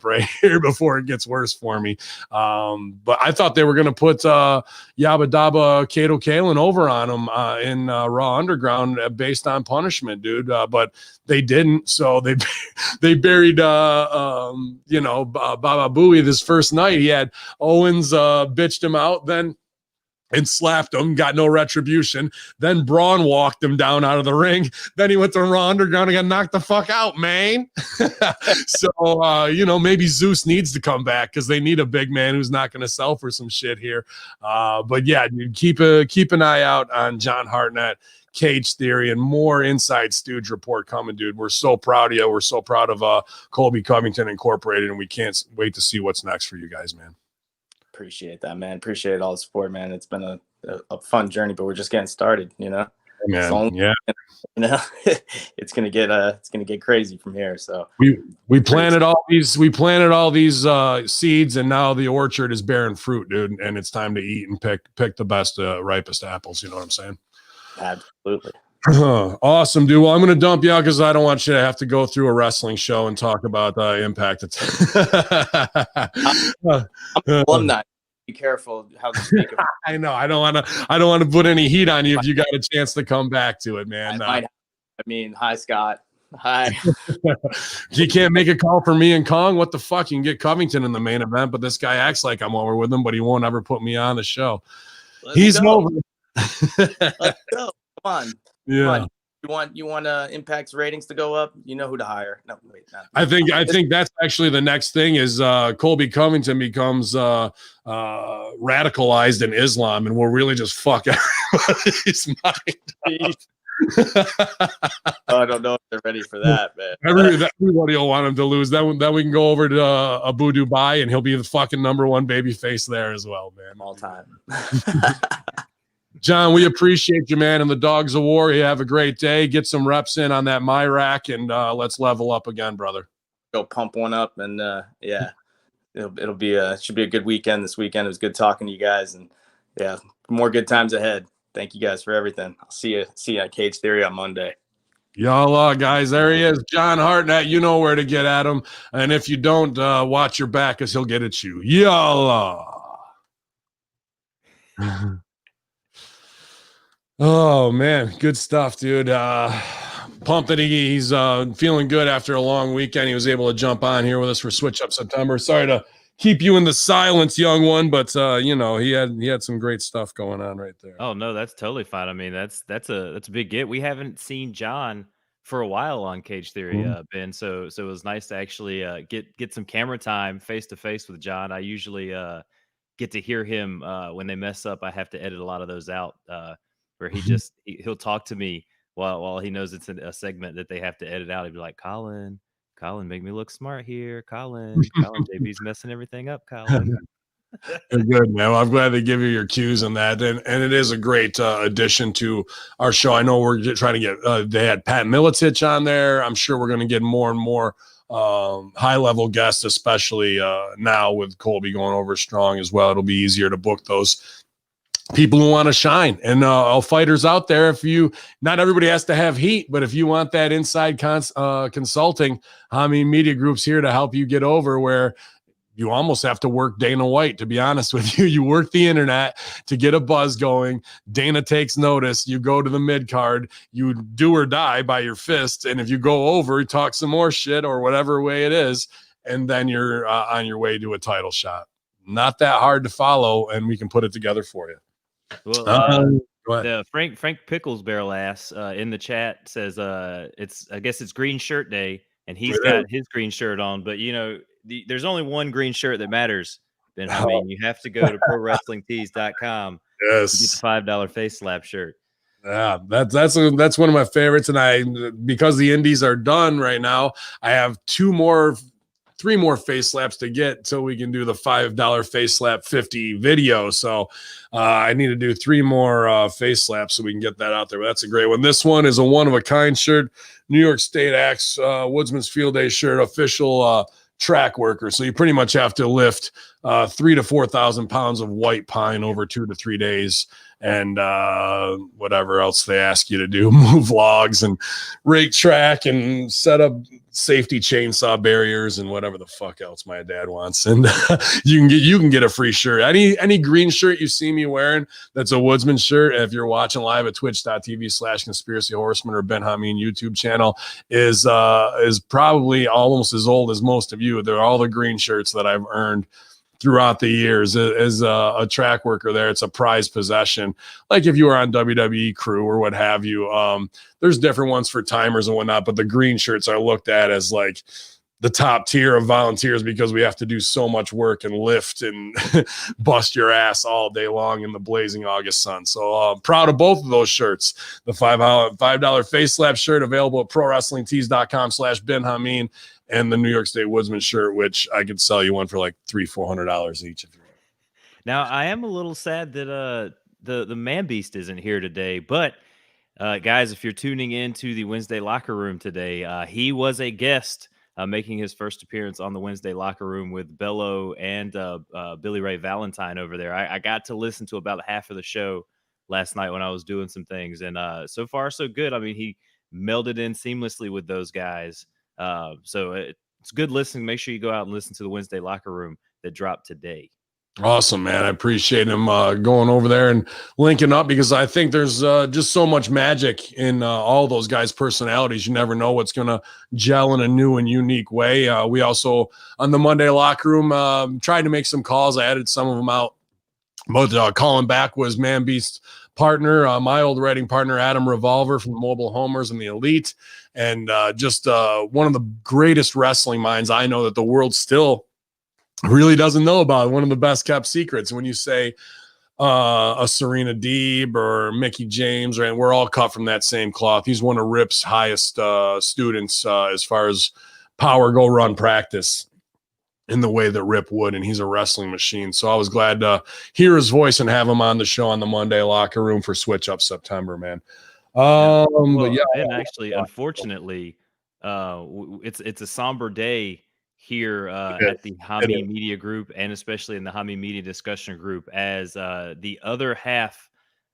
right here before it gets worse for me. But I thought they were going to put Yabba Dabba Kato Kalin over on him in Raw Underground based on punishment, dude. But they didn't. So they buried, Baba Booey this first night. He had Owens bitched him out, then and slapped him, got no retribution. Then Braun walked him down out of the ring. Then he went to Raw Underground and got knocked the fuck out, man. So, maybe Zeus needs to come back because they need a big man who's not going to sell for some shit here. But yeah, dude, keep an eye out on John Hartnett, Cage Theory, and more Inside Stooge Report coming, dude. We're so proud of you. We're so proud of Colby Covington Incorporated, and we can't wait to see what's next for you guys, man. Appreciate that, man. Appreciate all the support, man. It's been a fun journey, but we're just getting started, Man, yeah. It's gonna get crazy from here. So we planted all these seeds, and now the orchard is bearing fruit, dude. And it's time to eat and pick the best, ripest apples. You know what I'm saying? Absolutely. Awesome, dude. Well, I'm going to dump you out because I don't want you to have to go through a wrestling show and talk about Impact. I'm alumni. Be careful how to speak of it. I know. I don't want to put any heat on you if you got a chance to come back to it, man. Hi, Scott. Hi. You can't make a call for me and Kong. What the fuck? You can get Covington in the main event, but this guy acts like I'm over with him, but he won't ever put me on the show. He's over. Let's go. Come on. Yeah. Come on. You want Impact's ratings to go up? You know who to hire. No, wait, not. I think that's actually the next thing is Colby Covington becomes radicalized in Islam, and we'll really just fuck everybody's mind. I don't know if they're ready for that, man. Everybody will want him to lose. Then we can go over to Abu Dubai, and he'll be the fucking #1 baby face there as well, man. All time. John, we appreciate you, man, and the Dogs of War. You have a great day. Get some reps in on that MyRack, and let's level up again, brother. Go pump one up, and yeah, it'll be it should be a good weekend this weekend. It was good talking to you guys, and yeah, more good times ahead. Thank you guys for everything. I'll see you at Cage Theory on Monday. Y'all, guys, there he is, John Hartnett. You know where to get at him, and if you don't, watch your back, because he'll get at you. Y'all. Oh man, good stuff, dude. Pumped that he's feeling good after a long weekend. He was able to jump on here with us for Switch Up September. Sorry to keep you in the silence, young one, but he had some great stuff going on right there. Oh no, that's totally fine. I mean, that's a big get. We haven't seen John for a while on Cage Theory, Ben. So it was nice to actually get some camera time face to face with John. I usually get to hear him when they mess up. I have to edit a lot of those out. Where he'll talk to me while he knows it's a segment that they have to edit out. He'd be like, Colin, make me look smart here. Colin, JB's messing everything up, Colin. Good, man. Well, I'm glad they give you your cues on that. And it is a great addition to our show. I know we're trying to get, they had Pat Militich on there. I'm sure we're going to get more and more high-level guests, especially now with Colby going over strong as well. It'll be easier to book those people who want to shine, and all fighters out there. Not everybody has to have heat, but if you want that inside consulting, Hamin Media Group's here to help you get over where you almost have to work Dana White, to be honest with you. You work the internet to get a buzz going. Dana takes notice. You go to the mid card. You do or die by your fist. And if you go over, talk some more shit or whatever way it is, and then you're on your way to a title shot. Not that hard to follow, and we can put it together for you. Well, the Frank Pickles barrel ass in the chat says I guess it's Green Shirt Day, and he's got his green shirt on. But there's only one green shirt that matters, Ben. I mean, you have to go to ProWrestlingTees.com. Yes, to get the $5 face slap shirt. Yeah, that's one of my favorites, and because the indies are done right now, I have 3 more face slaps to get till we can do the $5 face slap 50 video. So I need to do 3 more face slaps so we can get that out there. But that's a great one. This one is a one-of-a-kind shirt, New York State Axe Woodsman's Field Day shirt, official track worker. So you pretty much have to lift 3,000 to 4,000 pounds of white pine over 2 to 3 days, and whatever else they ask you to do, move logs and rake track and set up safety chainsaw barriers and whatever the fuck else my dad wants. And you can get a free shirt. Any green shirt you see me wearing that's a Woodsman shirt, if you're watching live at twitch.tv/conspiracy horseman or Ben Hamin YouTube channel, is probably almost as old as most of you. They're all the green shirts that I've earned throughout the years as a track worker there. It's a prized possession. Like if you were on WWE Crew or what have you, there's different ones for timers and whatnot, but the green shirts are looked at as like the top tier of volunteers because we have to do so much work and lift and bust your ass all day long in the blazing August sun. So proud of both of those shirts. The $5 face slap shirt available at ProWrestlingTees.com/Ben Hamin, and the New York State Woodsman shirt, which I could sell you one for like $300-400 each if you want. Now I am a little sad that the Man Beast isn't here today, but guys, if you're tuning into the Wednesday Locker Room today, he was a guest making his first appearance on the Wednesday Locker Room with Bello and Billy Ray Valentine over there. I got to listen to about half of the show last night when I was doing some things, and so far so good. I mean, he melded in seamlessly with those guys. So it's good listening. Make sure you go out and listen to the Wednesday Locker Room that dropped today. Awesome, man. I appreciate him going over there and linking up, because I think there's just so much magic in all those guys' personalities. You never know what's going to gel in a new and unique way. We also, on the Monday Locker Room, tried to make some calls. I added some of them out. But calling back was Man Beast partner, my old writing partner, Adam Revolver from Mobile Homers and the Elite, and just one of the greatest wrestling minds I know that the world still really doesn't know about. One of the best kept secrets. When you say a Serena Deeb or Mickey James, right? We're all cut from that same cloth. He's one of Rip's highest students as far as power go run practice in the way that Rip would, and he's a wrestling machine. So I was glad to hear his voice and have him on the show on the Monday Locker Room for Switch Up September, man. But yeah, and actually, unfortunately, it's a somber day here at the Hamin Media Group, and especially in the Hamin Media Discussion Group, as the other half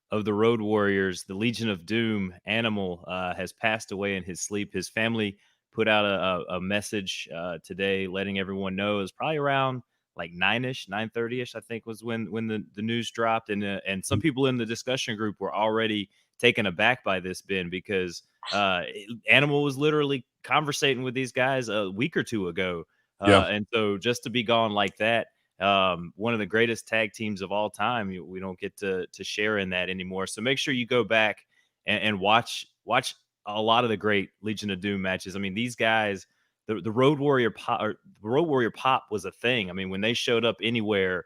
of the Road Warriors, the Legion of Doom, Animal, has passed away in his sleep. His family put out a message today letting everyone know. It was probably around like 9-ish, 9:30-ish, I think was when the news dropped. And some people in the discussion group were already taken aback by this, Ben, because Animal was literally conversating with these guys a week or two ago. And so just to be gone like that, one of the greatest tag teams of all time, we don't get to share in that anymore. So make sure you go back and watch a lot of the great Legion of Doom matches. I mean, these guys, the Road Warrior pop was a thing. I mean, when they showed up anywhere,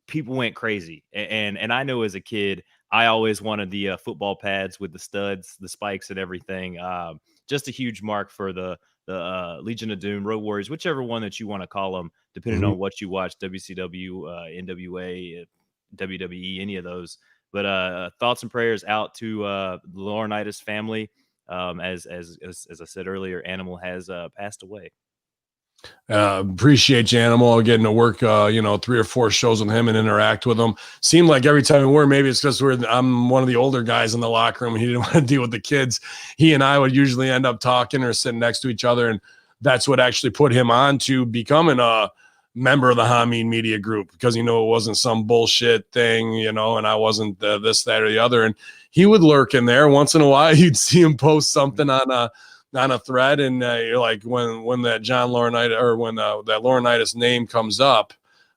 people went crazy. And I know as a kid, I always wanted the football pads with the studs, the spikes, and everything. Just a huge mark for the Legion of Doom, Road Warriors, whichever one that you want to call them, depending on what you watch, WCW, NWA, WWE, any of those. But thoughts and prayers out to the Laurinaitis family. As I said earlier, Animal has passed away. Appreciate you, Animal, getting to work 3 or 4 shows with him and interact with him. Seemed like every time we were, maybe it's because I'm one of the older guys in the locker room, he didn't want to deal with the kids. He and I would usually end up talking or sitting next to each other, and that's what actually put him on to becoming a member of the Hamin Media Group, because it wasn't some bullshit thing, and I wasn't this, that, or the other. And he would lurk in there once in a while. You'd see him post something on a thread, and you're like, when that John Laurinaitis, or when that Laurinaitis name comes up,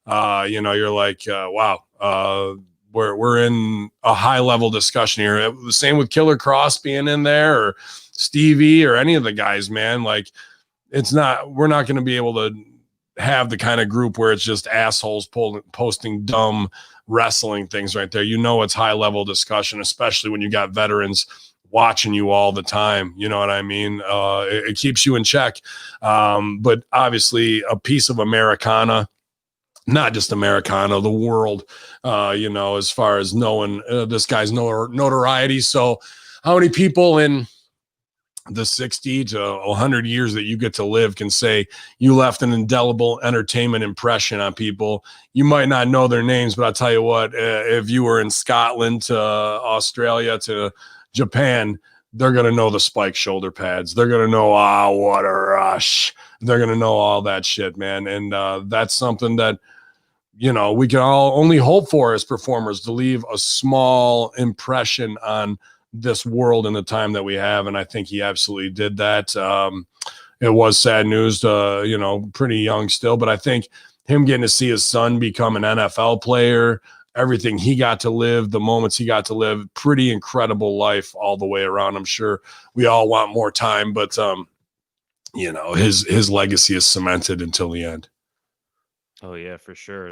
you're like, wow, we're in a high level discussion here. The same with Killer Cross being in there, or Stevie, or any of the guys, man. Like, we're not going to be able to have the kind of group where it's just assholes posting dumb wrestling things right there. It's high level discussion, especially when you got veterans watching you all the time. You know what I mean? It keeps you in check. But obviously a piece of Americana, not just Americana, the world, as far as knowing this guy's notoriety. So how many people in the 60 to 100 years that you get to live can say you left an indelible entertainment impression on people? You might not know their names, but I'll tell you what, if you were in Scotland to Australia to Japan, they're going to know the spike shoulder pads. They're going to know, what a rush. They're going to know all that shit, man. And that's something that, we can all only hope for as performers, to leave a small impression on this world in the time that we have. And I think he absolutely did that. It was sad news to, pretty young still, but I think him getting to see his son become an NFL player, everything he got to live, the moments he got to live, pretty incredible life all the way around. I'm sure we all want more time, but his legacy is cemented until the end. Oh yeah, for sure.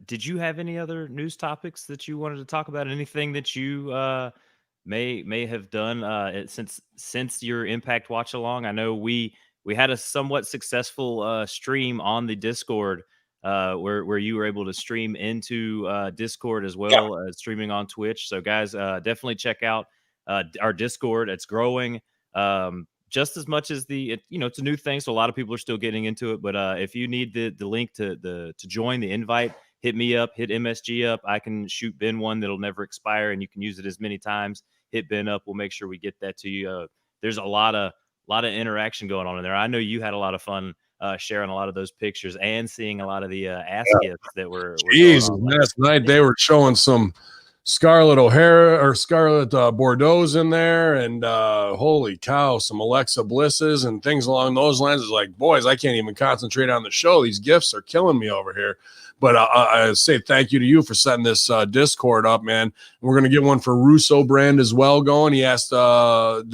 Did you have any other news topics that you wanted to talk about? Anything that you may have done since your Impact watch along? I know we had a somewhat successful stream on the Discord, where you were able to stream into Discord as well as streaming on Twitch. So guys, definitely check out our Discord. It's growing just as much as it's a new thing, so a lot of people are still getting into it. But if you need the link to join, the invite, hit me up, hit MSG up. I can shoot Ben one that'll never expire, and you can use it as many times. Hit Ben up. We'll make sure we get that to you. There's a lot of interaction going on in there. I know you had a lot of fun sharing a lot of those pictures and seeing a lot of the ass gifts that were Jesus, last night they were showing some Scarlett O'Hara or Scarlett Bordeaux's in there, and holy cow, some Alexa Blisses and things along those lines. It's like, boys, I can't even concentrate on the show. These gifts are killing me over here. But I say thank you to you for setting this Discord up, man. We're going to get one for Russo brand as well going. He asked, do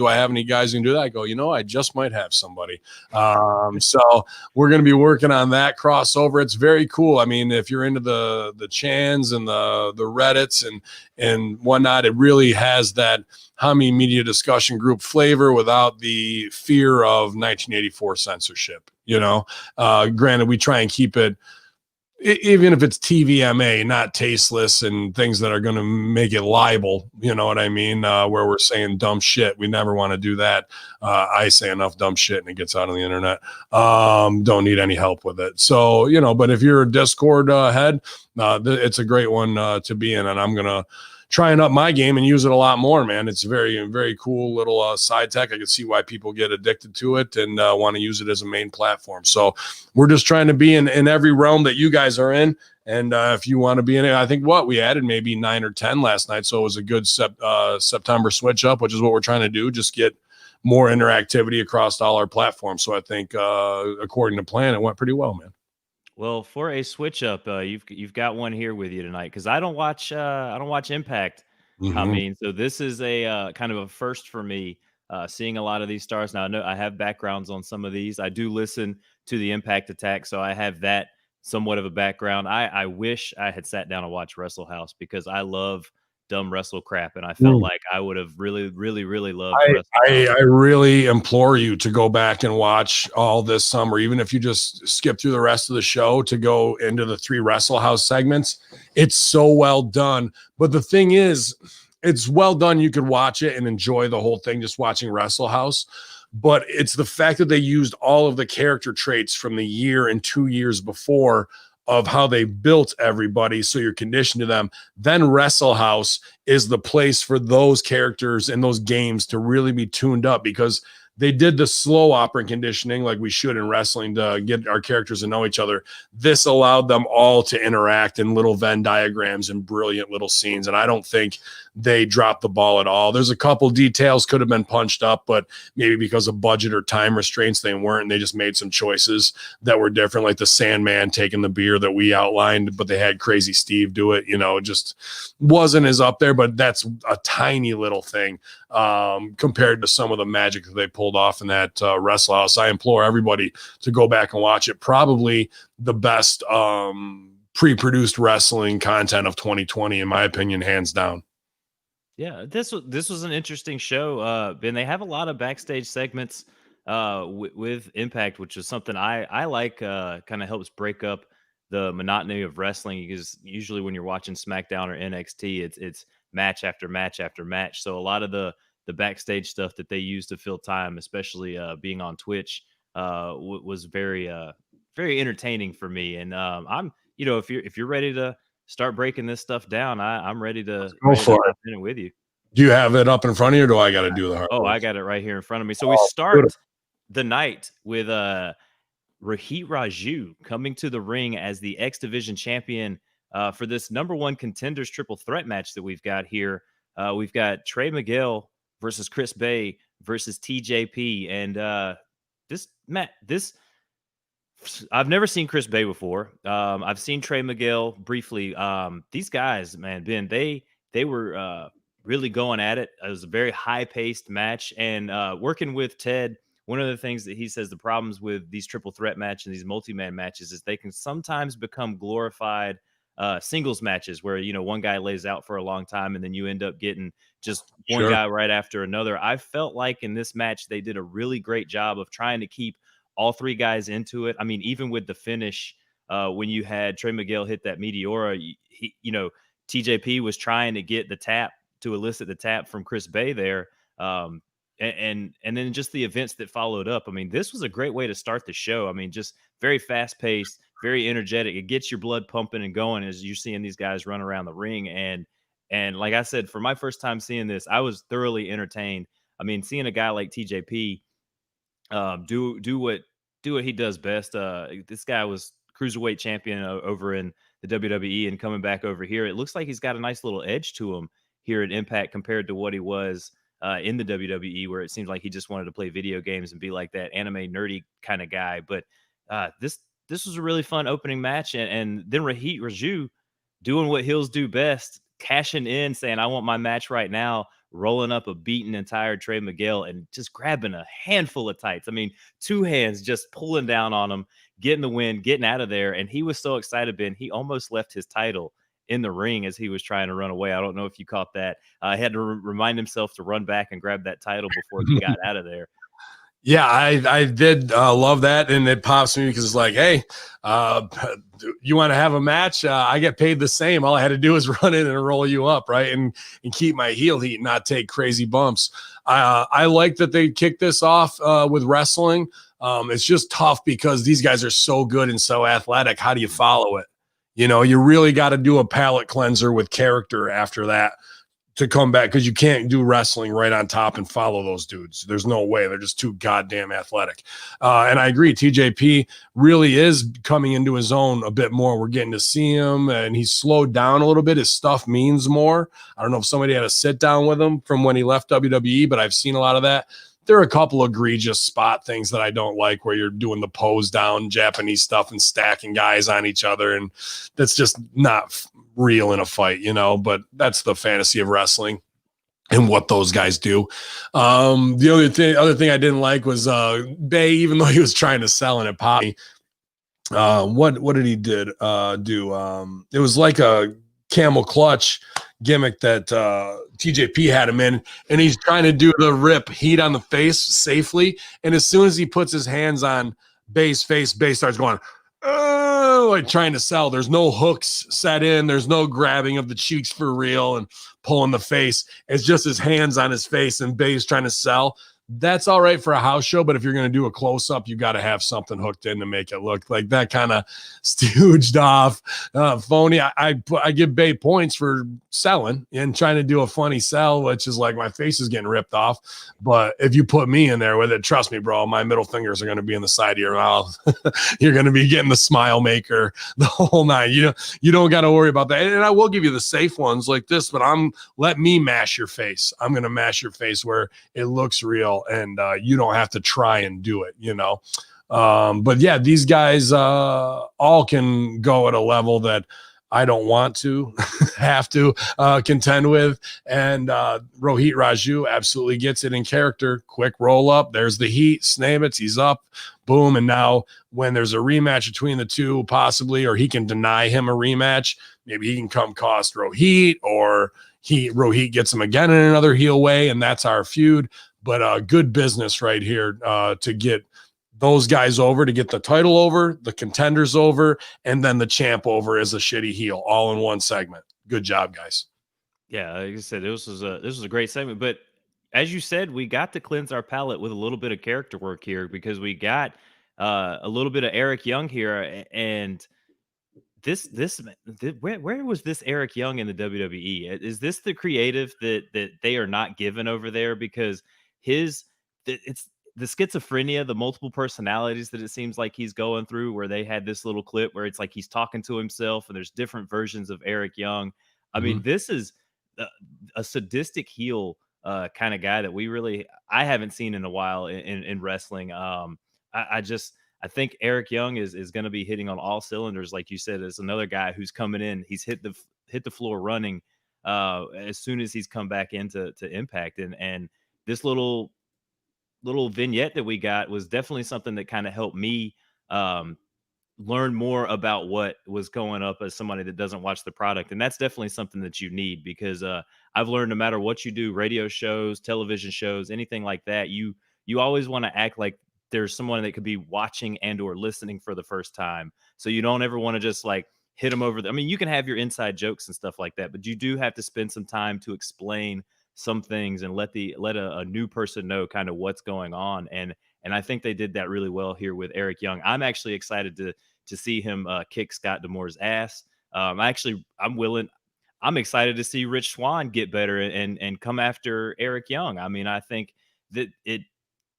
I have any guys who can do that? I go, I just might have somebody. So we're going to be working on that crossover. It's very cool. I mean, if you're into the chans and the Reddits and whatnot, it really has that Hamin media discussion group flavor without the fear of 1984 censorship. Granted, we try and keep it, even if it's TVMA, not tasteless and things that are going to make it libel, you know what I mean? Where we're saying dumb shit. We never want to do that. I say enough dumb shit and it gets out on the internet. Don't need any help with it. So, but if you're a Discord head, it's a great one to be in. And I'm going to try and up my game and use it a lot more, man. It's very, very cool little side tech. I can see why people get addicted to it and want to use it as a main platform. So we're just trying to be in every realm that you guys are in. And if you want to be in it, I think we added maybe 9 or 10 last night. So it was a good September switch up, which is what we're trying to do. Just get more interactivity across all our platforms. So I think according to plan, it went pretty well, man. Well, for a switch up, you've got one here with you tonight because I don't watch Impact. I mean, so this is a kind of a first for me, seeing a lot of these stars. Now I know I have backgrounds on some of these. I do listen to the Impact Attack, so I have that somewhat of a background. I wish I had sat down and watched Wrestle House because I love dumb wrestle crap, and I felt like I would have really, really, really loved. I really implore you to go back and watch all this summer, even if you just skip through the rest of the show to go into the 3 Wrestle House segments. It's so well done. But the thing is, it's well done. You could watch it and enjoy the whole thing just watching Wrestle House. But it's the fact that they used all of the character traits from the year and 2 years before of how they built everybody, so you're conditioned to them. Then Wrestle House is the place for those characters and those games to really be tuned up, because they did the slow opera conditioning like we should in wrestling to get our characters to know each other. This allowed them all to interact in little Venn diagrams and brilliant little scenes, and I don't think they dropped the ball at all. There's a couple details could have been punched up, but maybe because of budget or time restraints, they weren't, and they just made some choices that were different, like the Sandman taking the beer that we outlined, but they had Crazy Steve do it. It just wasn't as up there, but that's a tiny little thing compared to some of the magic that they pulled off in that Wrestle House. I implore everybody to go back and watch it. Probably the best pre-produced wrestling content of 2020, in my opinion, hands down. Yeah, this was an interesting show, and they have a lot of backstage segments with Impact, which is something I like. Kind of helps break up the monotony of wrestling, because usually when you're watching SmackDown or NXT, it's match after match after match. So a lot of the backstage stuff that they use to fill time, especially being on Twitch, was very very entertaining for me. And I'm if you're ready to start breaking this stuff down, I'm ready to hop in it with you. Do you have it up in front of you, or do I got to do the hard work? I got it right here in front of me. So we start the night with Rahit Raju coming to the ring as the X Division champion for this number 1 contenders triple threat match that we've got here. We've got Trey Miguel versus Chris Bay versus TJP, and this I've never seen Chris Bay before. I've seen Trey Miguel briefly. These guys, man, Ben, they were really going at it. It was a very high-paced match, and working with Ted, one of the things that he says the problems with these triple threat matches and these multi-man matches is they can sometimes become glorified singles matches where, one guy lays out for a long time and then you end up getting just one guy right after another. I felt like in this match, they did a really great job of trying to keep all 3 guys into it. I mean, even with the finish, when you had Trey Miguel hit that Meteora, TJP was trying to get the tap to elicit the tap from Chris Bay there. And then just the events that followed up. I mean, this was a great way to start the show. I mean, just very fast paced, very energetic. It gets your blood pumping and going as you're seeing these guys run around the ring. And like I said, for my first time seeing this, I was thoroughly entertained. I mean, seeing a guy like TJP do what he does best. This guy was cruiserweight champion over in the WWE, and coming back over here, it looks like he's got a nice little edge to him here at Impact compared to what he was in the WWE, where it seemed like he just wanted to play video games and be like that anime nerdy kind of guy. But this was a really fun opening match, and then Raju doing what heels do best, cashing in, saying, "I want my match right now," rolling up a beaten and tired Trey Miguel and just grabbing a handful of tights. I mean, two hands just pulling down on him, getting the win, getting out of there. And he was so excited, Ben, he almost left his title in the ring as he was trying to run away. I don't know if you caught that. He had to remind himself to run back and grab that title before he got out of there. Yeah, I did love that, and it pops me because it's like, hey, you want to have a match? I get paid the same. All I had to do is run in and roll you up, right, and keep my heel heat, not take crazy bumps. I like that they kicked this off with wrestling. It's just tough because these guys are so good and so athletic. How do you follow it? You know, you really got to do a palate cleanser with character after that to come back, because you can't do wrestling right on top and follow those dudes. There's no way. They're just too goddamn athletic. And I agree, TJP really is coming into his own a bit more. We're getting to see him, and he's slowed down a little bit. His stuff means more. I don't know if somebody had a sit down with him from when he left WWE, but I've seen a lot of that. There are a couple egregious spot things that I don't like, where you're doing the pose down Japanese stuff and stacking guys on each other, and that's just not real in a fight, you know, but that's the fantasy of wrestling and what those guys do. The other thing I didn't like was Bay, even though he was trying to sell and it popped me. What did he do? It was like a camel clutch gimmick that TJP had him in, and he's trying to do the rip heat on the face safely. And as soon as he puts his hands on Bay's face, Bay starts going, like trying to sell. There's no hooks set in. There's no grabbing of the cheeks for real and pulling the face. It's just his hands on his face, and Bay's trying to sell. That's all right for a house show, but if you're going to do a close-up, you got to have something hooked in to make it look like that kind of stooged off, phony. I give Bay points for selling and trying to do a funny sell, which is like my face is getting ripped off. But if you put me in there with it, trust me, bro, my middle fingers are going to be in the side of your mouth. You're going to be getting the smile maker the whole night. You don't got to worry about that. And I will give you the safe ones like this, but let me mash your face. I'm going to mash your face where it looks real, and you don't have to try and do it, you know. But yeah, these guys all can go at a level that I don't want to have to contend with. And Rohit Raju absolutely gets it in character. Quick roll up. There's the heat. Snabitz, he's up. Boom. And now when there's a rematch between the two, possibly, or he can deny him a rematch, maybe he can come cost Rohit, or Rohit gets him again in another heel way, and that's our feud. But good business right here to get those guys over, to get the title over, the contenders over, and then the champ over as a shitty heel, all in one segment. Good job, guys. Yeah, like I said, this was a great segment. But as you said, we got to cleanse our palate with a little bit of character work here, because we got a little bit of Eric Young here, and where was this Eric Young in the WWE? Is this the creative that they are not given over there? Because it's the schizophrenia, the multiple personalities that it seems like he's going through, where they had this little clip where it's like he's talking to himself and there's different versions of Eric Young. I mean, this is a sadistic heel kind of guy that I haven't seen in a while in wrestling. I think Eric Young is going to be hitting on all cylinders. Like you said, there's another guy who's coming in. He's hit the floor running as soon as he's come back into Impact. And this little vignette that we got was definitely something that kind of helped me learn more about what was going up as somebody that doesn't watch the product. And that's definitely something that you need, because I've learned no matter what you do, radio shows, television shows, anything like that, you always want to act like there's someone that could be watching and or listening for the first time. So you don't ever want to just like hit them over. I mean, you can have your inside jokes and stuff like that, but you do have to spend some time to explain some things and let a new person know kind of what's going on. And I think they did that really well here with Eric Young. I'm actually excited to see him kick Scott D'Amore's ass. I'm excited to see Rich Swann get better and come after Eric Young. I mean, I think that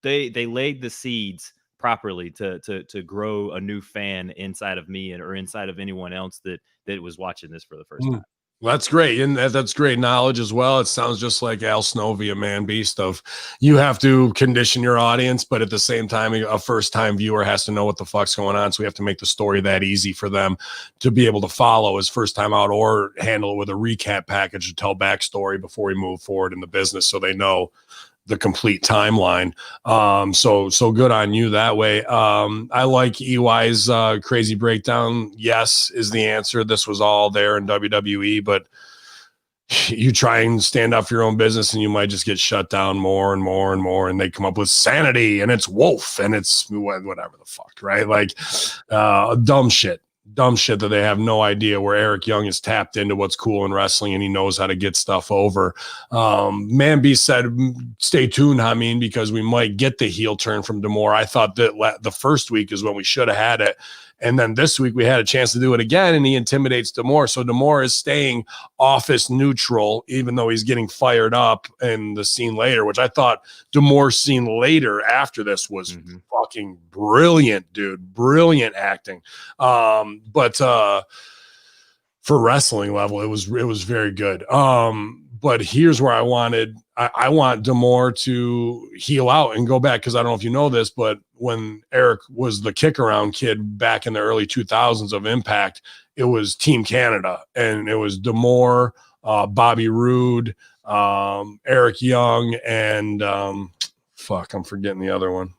they laid the seeds properly to grow a new fan inside of me or inside of anyone else that was watching this for the first time. That's great. And that's great knowledge as well. It sounds just like Al Snow via Man Beast of you have to condition your audience, but at the same time, a first time viewer has to know what the fuck's going on. So we have to make the story that easy for them to be able to follow as first time out, or handle it with a recap package to tell backstory before we move forward in the business, so they know the complete timeline. So good on you that way. I like EY's crazy breakdown. Yes is the answer. This was all there in WWE, but you try and stand up for your own business and you might just get shut down more and more and more, and they come up with sanity and it's wolf and it's whatever the fuck, right? Like dumb shit that they have no idea, where Eric Young is tapped into what's cool in wrestling and he knows how to get stuff over. Man B said, stay tuned, Hamin, because we might get the heel turn from D'Amore. I thought that the first week is when we should have had it. And then this week we had a chance to do it again, and he intimidates D'Amore. So D'Amore is staying office neutral, even though he's getting fired up in the scene later, which I thought D'Amore's scene later after this was fucking brilliant, dude. Brilliant acting. But for wrestling level, it was very good. But here's where I want D'Amore to heel out and go back, because I don't know if you know this, but when Eric was the kick around kid back in the early 2000s of Impact, it was Team Canada, and it was D'Amore, Bobby Roode, Eric Young, and I'm forgetting the other one.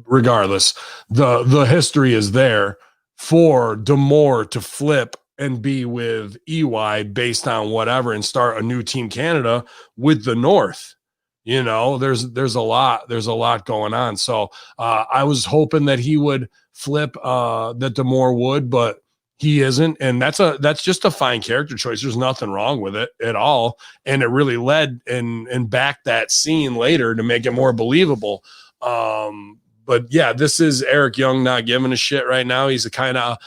Regardless, the history is there for D'Amore to flip and be with EY based on whatever and start a new Team Canada with the North. You know, there's a lot going on. So I was hoping that he would flip, that D'Amore would, but he isn't. And that's just a fine character choice. There's nothing wrong with it at all. And it really led and backed that scene later to make it more believable. But yeah, this is Eric Young not giving a shit right now. He's a kind of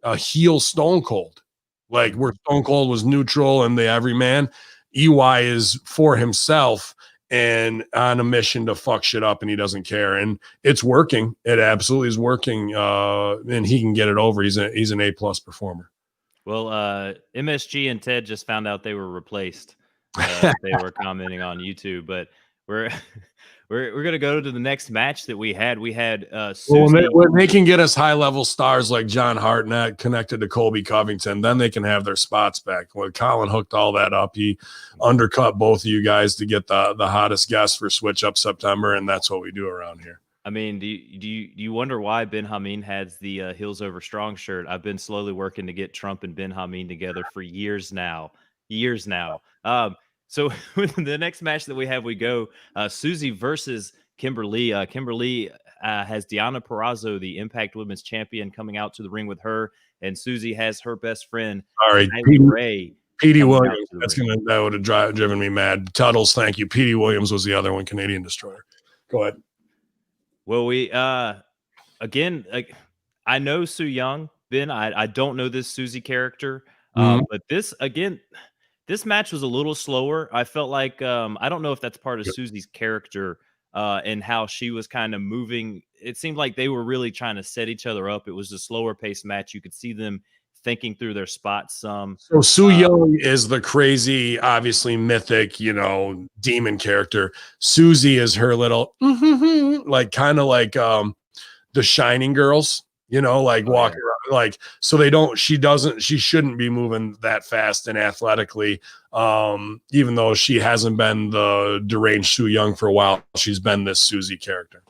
a heel Stone Cold, like where Stone Cold was neutral and the everyman. EY is for himself and on a mission to fuck shit up, and he doesn't care. And it's working. It absolutely is working. And he can get it over. He's an A+ performer. Well, MSG and Ted just found out they were replaced. They were commenting on YouTube, but we're going to go to the next match that we had. We had Susie. When they can get us high-level stars like John Hartnett connected to Colby Covington, then they can have their spots back. When Colin hooked all that up, he undercut both of you guys to get the hottest guest for Switch Up September, and that's what we do around here. I mean, do you wonder why Ben Hamin has the Heels Over Strong shirt? I've been slowly working to get Trump and Ben Hamin together for years now. So with the next match that we have, we go Susie versus Kimberly. Kimberly has Deonna Purrazzo, the Impact Women's Champion, coming out to the ring with her, and Susie has her best friend, Ray. Petey Williams. That would have driven me mad. Tuttles, thank you. Petey Williams was the other one, Canadian Destroyer. Go ahead. Well, we again, I know Sue Young, Ben. I don't know this Susie character, but this match was a little slower. I felt like I don't know if that's part of Susie's character and how she was kind of moving. It seemed like they were really trying to set each other up. It was a slower paced match. You could see them thinking through their spots some. So Sue Young is the crazy, obviously mythic, demon character. Susie is her little like kind of like the Shining girls, walking around, like, so she shouldn't be moving that fast and athletically, even though she hasn't been the deranged Sue Young for a while. She's been this Susie character.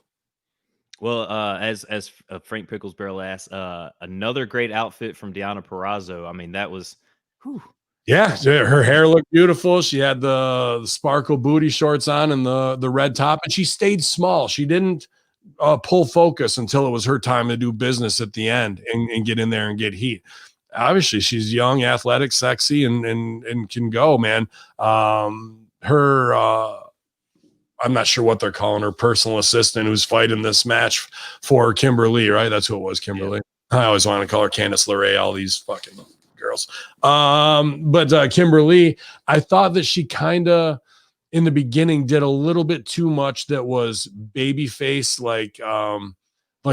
Well, as Frank Pickles Barrel asked, another great outfit from Deonna Purrazzo. I mean, that was, whew. Yeah, her hair looked beautiful. She had the sparkle booty shorts on and the red top, and she stayed small. She didn't pull focus until it was her time to do business at the end and get in there and get heat. Obviously, she's young, athletic, sexy, and can go, man. I'm not sure what they're calling her, personal assistant, who's fighting this match for Kimberly, right? That's who it was, Kimberly. Yeah. I always want to call her Candice LeRae, all these fucking girls. But Kimberly, I thought that she kind of, in the beginning, did a little bit too much that was babyface, like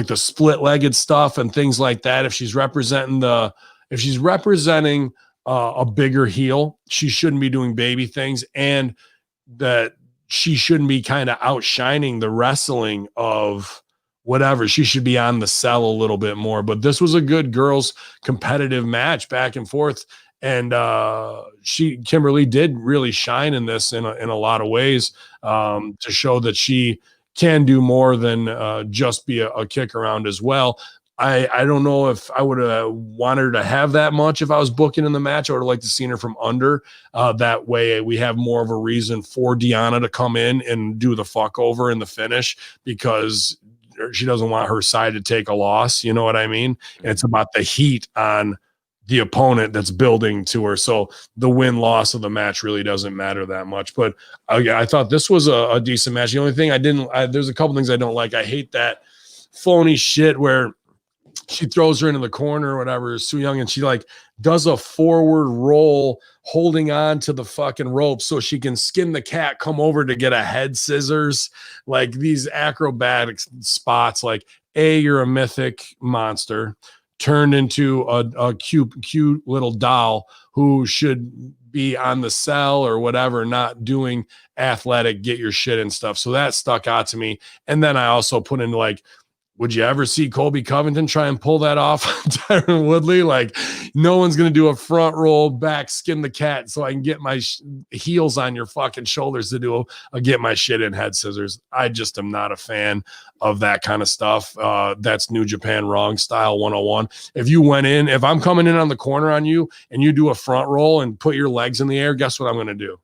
the split-legged stuff and things like that. If she's representing the if she's representing a bigger heel, she shouldn't be doing baby things, and that she shouldn't be kind of outshining the wrestling of whatever. She should be on the cell a little bit more. But this was a good girls competitive match back and forth. And Kimberly did really shine in this in a lot of ways, to show that she can do more than just be a kick around as well. I don't know if I would have wanted her to have that much if I was booking in the match. I would have liked to see her from under. That way we have more of a reason for Deonna to come in and do the fuck over in the finish, because she doesn't want her side to take a loss. You know what I mean? And it's about the heat on the opponent that's building to her. So the win-loss of the match really doesn't matter that much. But I thought this was a decent match. The only thing there's a couple things I don't like. I hate that phony shit where she throws her into the corner or whatever, Su Yung, and she like does a forward roll holding on to the fucking rope so she can skin the cat, come over to get a head scissors. Like these acrobatic spots, like you're a mythic monster turned into a cute little doll who should be on the cell or whatever, not doing athletic, get your shit and stuff. So that stuck out to me. And then I also put in like, would you ever see Colby Covington try and pull that off? Tyron Woodley, like no one's going to do a front roll back, skin the cat so I can get my heels on your fucking shoulders to do get my shit in head scissors. I just am not a fan of that kind of stuff. That's New Japan Wrong Style 101. If I'm coming in on the corner on you and you do a front roll and put your legs in the air, guess what I'm going to do?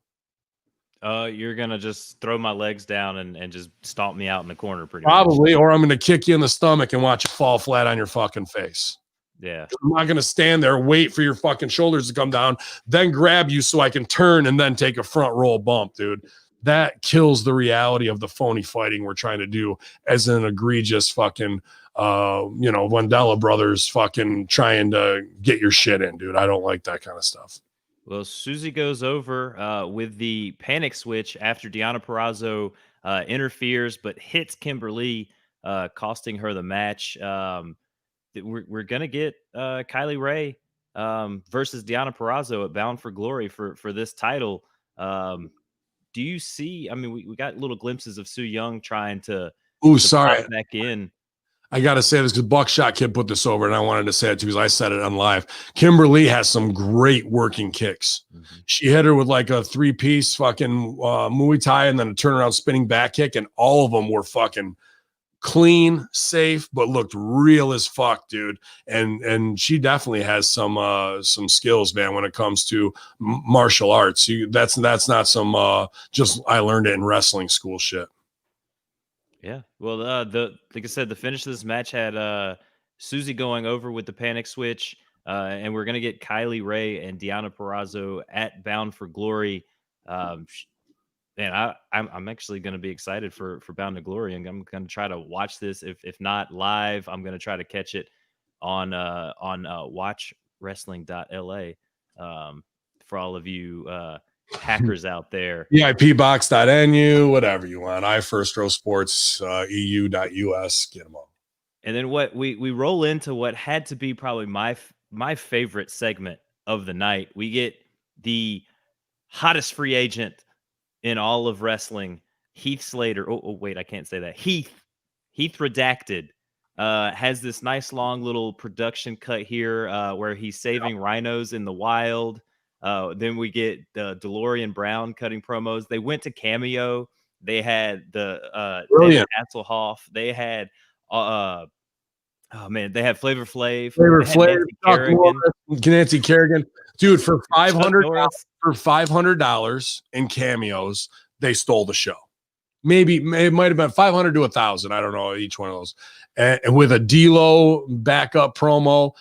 You're going to just throw my legs down and just stomp me out in the corner probably, or I'm going to kick you in the stomach and watch you fall flat on your fucking face. Yeah. I'm not going to stand there, wait for your fucking shoulders to come down, then grab you so I can turn and then take a front roll bump, dude. That kills the reality of the phony fighting we're trying to do as an egregious fucking, Wendella brothers fucking trying to get your shit in, dude. I don't like that kind of stuff. Well, Susie goes over with the panic switch after Deonna Purrazzo interferes, but hits Kimberly, costing her the match. We're going to get Kylie Rae versus Deonna Purrazzo at Bound for Glory for this title. Do you see? I mean, we got little glimpses of Su Yung trying to pop back in. I got to say this because Buckshot Kid put this over, and I wanted to say it too because I said it on live. Kimberly has some great working kicks. Mm-hmm. She hit her with like a 3-piece fucking Muay Thai and then a turnaround spinning back kick, and all of them were fucking clean, safe, but looked real as fuck, dude. And she definitely has some skills, man, when it comes to martial arts. That's not some just I learned it in wrestling school shit. Yeah. Well, like I said, the finish of this match had Susie going over with the panic switch, and we're gonna get Kylie Rae and Deonna Purrazzo at Bound for Glory. Man, I'm actually gonna be excited for Bound to Glory, and I'm gonna try to watch this. If not live, I'm gonna try to catch it on watchwrestling.la for all of you hackers out there. VIPbox.nu, whatever you want. iFirst Row Sports, EU.us, get them all. And then what we roll into what had to be probably my favorite segment of the night. We get the hottest free agent in all of wrestling, Heath Slater. Oh wait, I can't say that. Heath Redacted has this nice long little production cut here where he's saving rhinos in the wild. Then we get DeLorean Brown cutting promos. They went to Cameo. They had the David Hasselhoff. They had they had Flavor Flav. Nancy Kerrigan. Dude, for $500 in cameos, they stole the show. Maybe it might have been 500 to 1,000. I don't know each one of those. And with a D-Lo backup promo,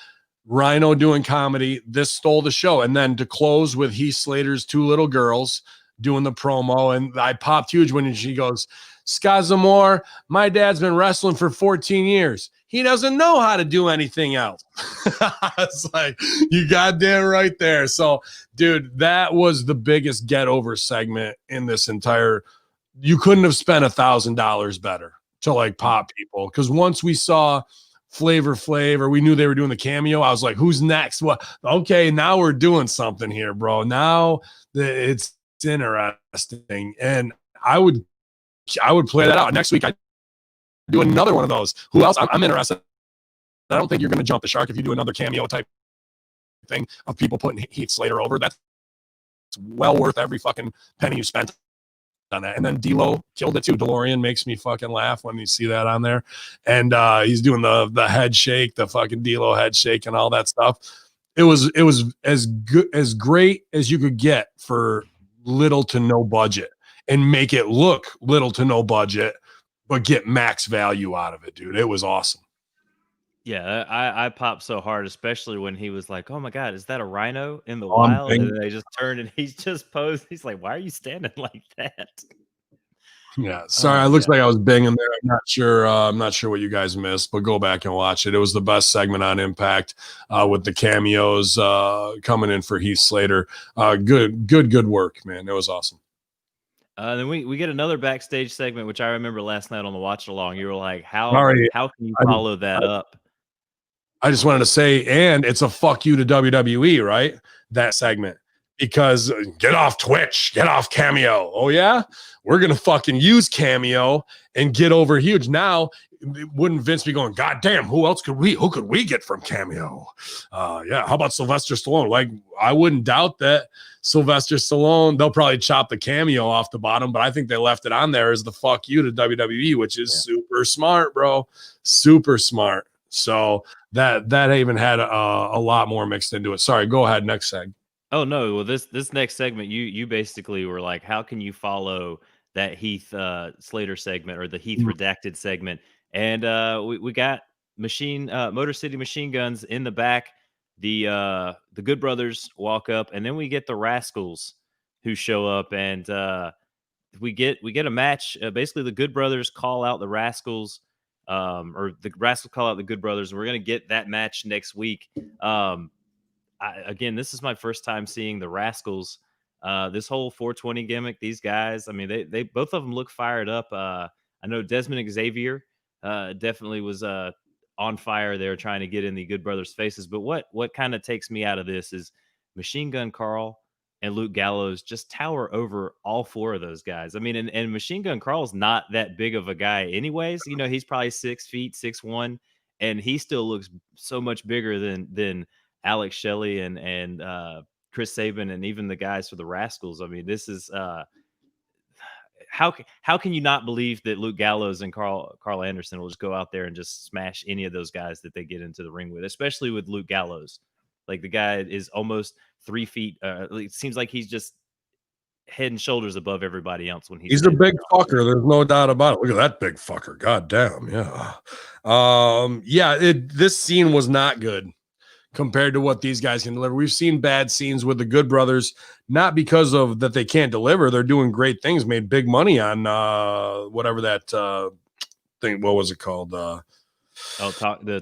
Rhino doing comedy, this stole the show. And then to close with Heath Slater's two little girls doing the promo, and I popped huge when she goes, Scott Zamore, my dad's been wrestling for 14 years. He doesn't know how to do anything else. It's like, you goddamn right there. So, dude, that was the biggest get over segment in this entire. You couldn't have spent $1,000 better to like pop people, because once we saw Flavor Flav, or we knew they were doing the cameo. I was like, who's next? What? Okay, now we're doing something here, bro. Now it's interesting, and I would play that out next week. I do another one of those. Who else? I'm interested. I don't think you're going to jump the shark if you do another cameo type thing of people putting Heath Slater over. That's well worth every fucking penny you spent on that. And then D'Lo killed it too. DeLorean makes me fucking laugh when you see that on there. And he's doing the head shake, the fucking D'Lo head shake and all that stuff. It was as good, as great as you could get for little to no budget, and make it look little to no budget, but get max value out of it, dude. It was awesome. Yeah, I popped so hard, especially when he was like, "Oh my God, is that a rhino in the wild?" And then they just turned and he's just posed. He's like, "Why are you standing like that?" Yeah, sorry, it looks like I was banging there. I'm not sure what you guys missed, but go back and watch it. It was the best segment on Impact, with the cameos coming in for Heath Slater. Good work, man. It was awesome. Then we get another backstage segment, which I remember last night on the watch along. You were like, "How can you follow that up?" I just wanted to say, and it's a fuck you to WWE, right? That segment, because get off Twitch, get off Cameo. Oh yeah, we're gonna fucking use Cameo and get over huge. Now, wouldn't Vince be going, God damn, who could we get from Cameo? Yeah, how about Sylvester Stallone? Like, I wouldn't doubt that Sylvester Stallone, they'll probably chop the Cameo off the bottom, but I think they left it on there as the fuck you to WWE, which is super smart, bro. Super smart. So that even had a lot more mixed into it. Sorry, go ahead. Next seg. Oh no, well this next segment, you basically were like, how can you follow that Heath Slater segment, or the Heath redacted segment? And we got Motor City Machine Guns in the back. The Good Brothers walk up, and then we get the Rascals who show up, and we get a match. Basically, the Good Brothers call out the Rascals. Or the Rascals call out the Good Brothers, and we're gonna get that match next week. Again, this is my first time seeing the Rascals. This whole 420 gimmick, these guys, I mean, they both of them look fired up. I know Desmond Xavier definitely was on fire there, trying to get in the Good Brothers' faces. But what kind of takes me out of this is Machine Gun Carl and Luke Gallows just tower over all four of those guys. I mean, and Machine Gun Carl's not that big of a guy anyways. You know, he's probably 6 feet, 6'1", and he still looks so much bigger than Alex Shelley and Chris Sabin, and even the guys for the Rascals. I mean, this is how can you not believe that Luke Gallows and Carl Anderson will just go out there and just smash any of those guys that they get into the ring with, especially with Luke Gallows. Like, the guy is almost 3 feet. It seems like he's just head and shoulders above everybody else when he's a big fucker. There's no doubt about it. Look at that big fucker. God damn. Yeah. This scene was not good compared to what these guys can deliver. We've seen bad scenes with the Good Brothers, not because of that they can't deliver. They're doing great things, made big money on whatever that thing. What was it called? The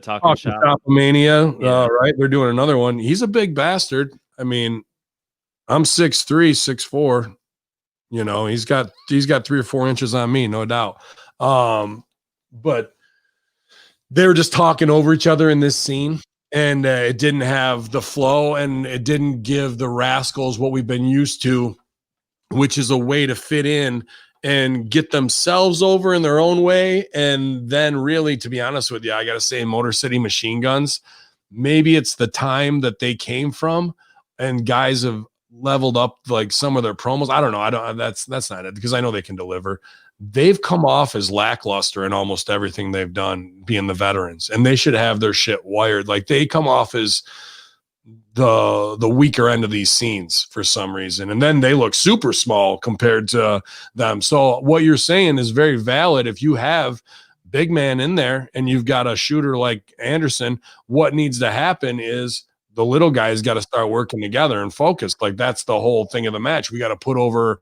Talking Shop Mania. Yeah. Right. They're doing another one. He's a big bastard. I mean, I'm 6'3", 6'4". You know, he's got 3 or 4 inches on me, no doubt. But they were just talking over each other in this scene, and it didn't have the flow, and it didn't give the Rascals what we've been used to, which is a way to fit in and get themselves over in their own way. And then, really, to be honest with you, I got to say, Motor City Machine Guns, maybe it's the time that they came from, and guys have leveled up like some of their promos. I don't know. That's not it, because I know they can deliver. They've come off as lackluster in almost everything they've done, being the veterans, and they should have their shit wired. Like, they come off as the weaker end of these scenes for some reason, and then they look super small compared to them. So what you're saying is very valid. If you have big man in there and you've got a shooter like Anderson, what needs to happen is the little guys got to start working together and focus. Like, that's the whole thing of the match. We got to put over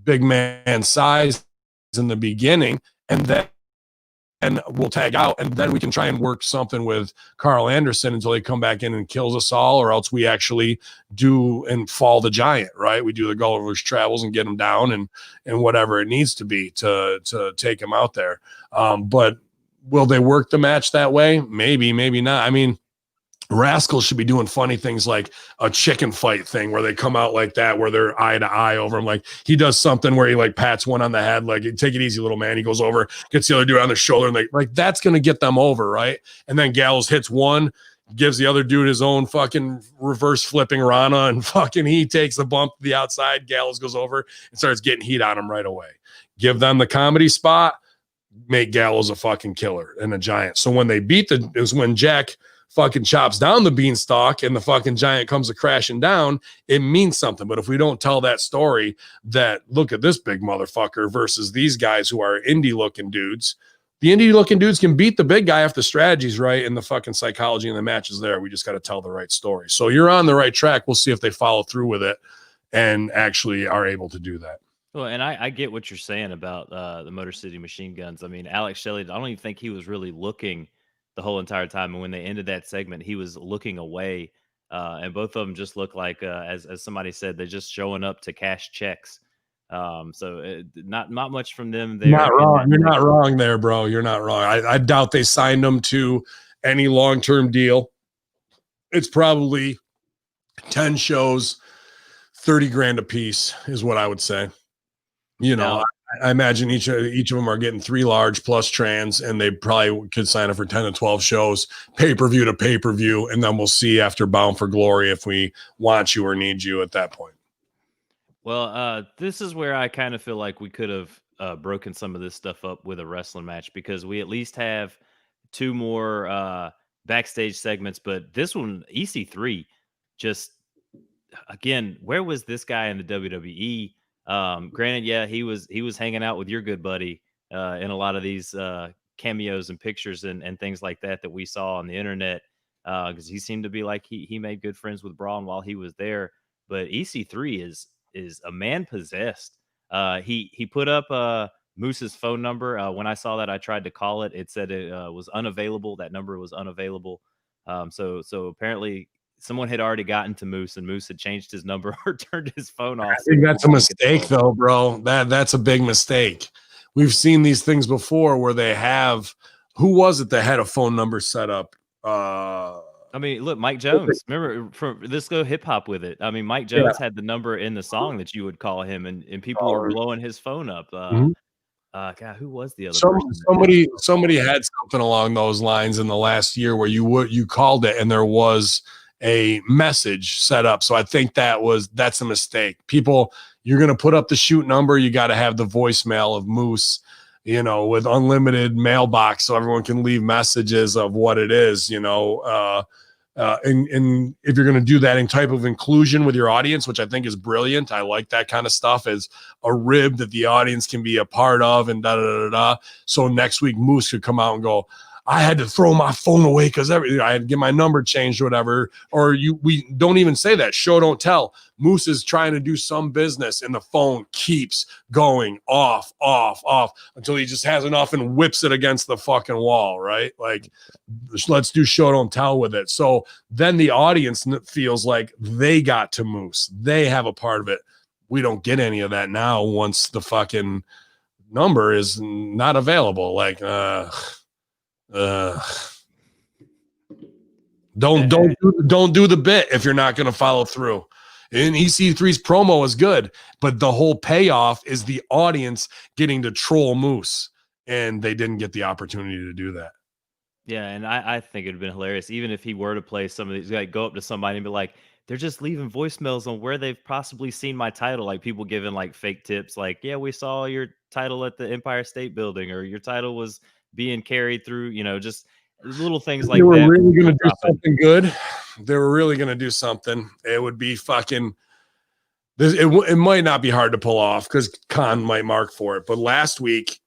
big man size in the beginning, and then we'll tag out, and then we can try and work something with Carl Anderson until they come back in and kills us all, or else we actually do and fall the giant, right? We do the Gulliver's Travels and get him down and whatever it needs to be to take him out there. But will they work the match that way? Maybe, maybe not. I mean, Rascals should be doing funny things like a chicken fight thing where they come out like that, where they're eye to eye over him. Like he does something where he like pats one on the head, like take it easy, little man. He goes over, gets the other dude on the shoulder, and like that's going to get them over, right? And then Gallows hits one, gives the other dude his own fucking reverse flipping Rana, and fucking he takes the bump to the outside. Gallows goes over and starts getting heat on him right away. Give them the comedy spot, make Gallows a fucking killer and a giant. So when they beat is when Jack fucking chops down the beanstalk and the fucking giant comes a crashing down, it means something. But if we don't tell that story that look at this big motherfucker versus these guys who are indie looking dudes, the indie looking dudes can beat the big guy if the strategy's right and the fucking psychology in the match is there. We just got to tell the right story. So you're on the right track. We'll see if they follow through with it and actually are able to do that. Well, and I get what you're saying about the Motor City Machine Guns. I mean, Alex Shelley, I don't even think he was really looking the whole entire time. And when they ended that segment, he was looking away. And both of them just look like, as somebody said, they're just showing up to cash checks. So not much from them there. Not wrong. You're not wrong there, bro. You're not wrong. I doubt they signed them to any long-term deal. It's probably 10 shows, 30 grand a piece is what I would say. You know, I imagine each of them are getting 3 large plus trans, and they probably could sign up for 10 to 12 shows, pay-per-view to pay-per-view, and then we'll see after Bound for Glory if we want you or need you at that point. Well, this is where I kind of feel like we could have broken some of this stuff up with a wrestling match, because we at least have 2 more backstage segments. But this one, EC3, just, again, where was this guy in the WWE? Granted, yeah, he was hanging out with your good buddy in a lot of these cameos and pictures and things like that we saw on the internet, because he seemed to be like he made good friends with Braun while he was there. But EC3 is a man possessed. He put up Moose's phone number. When I saw that, I tried to call it. It said it was unavailable. That number was unavailable. So apparently someone had already gotten to Moose, and Moose had changed his number or turned his phone off. I think that's a mistake, though, bro. That's a big mistake. We've seen these things before where they have, who was it that had a phone number set up? I mean, look, Mike Jones. Remember, let's go hip hop with it. I mean, Mike Jones had the number in the song that you would call him, and people were blowing his phone up. God, who was the other person? Somebody had something along those lines in the last year where you called it and there was a message set up. So I think that's a mistake. People, you're going to put up the shoot number. You got to have the voicemail of Moose, you know, with unlimited mailbox so everyone can leave messages of what it is, you know. And if you're going to do that in type of inclusion with your audience, which I think is brilliant, I like that kind of stuff as a rib that the audience can be a part of, and da. So next week Moose could come out and go, I had to throw my phone away because I had to get my number changed or whatever. Or we don't even say that. Show don't tell. Moose is trying to do some business and the phone keeps going off until he just has enough and whips it against the fucking wall, right? Like, let's do show don't tell with it. So then the audience feels like they got to Moose. They have a part of it. We don't get any of that now once the fucking number is not available. Like, don't do the bit if you're not going to follow through. And EC3's promo is good, but the whole payoff is the audience getting to troll Moose, and they didn't get the opportunity to do that. Yeah, and I think it'd been hilarious, even if he were to play some of these, like go up to somebody and be like, they're just leaving voicemails on where they've possibly seen my title, like people giving like fake tips, like, yeah, we saw your title at the Empire State Building, or your title was being carried through, you know, just little things like that. They were really going to do something good. They were really going to do something. It would be fucking this. It might not be hard to pull off because Khan might mark for it. But last week,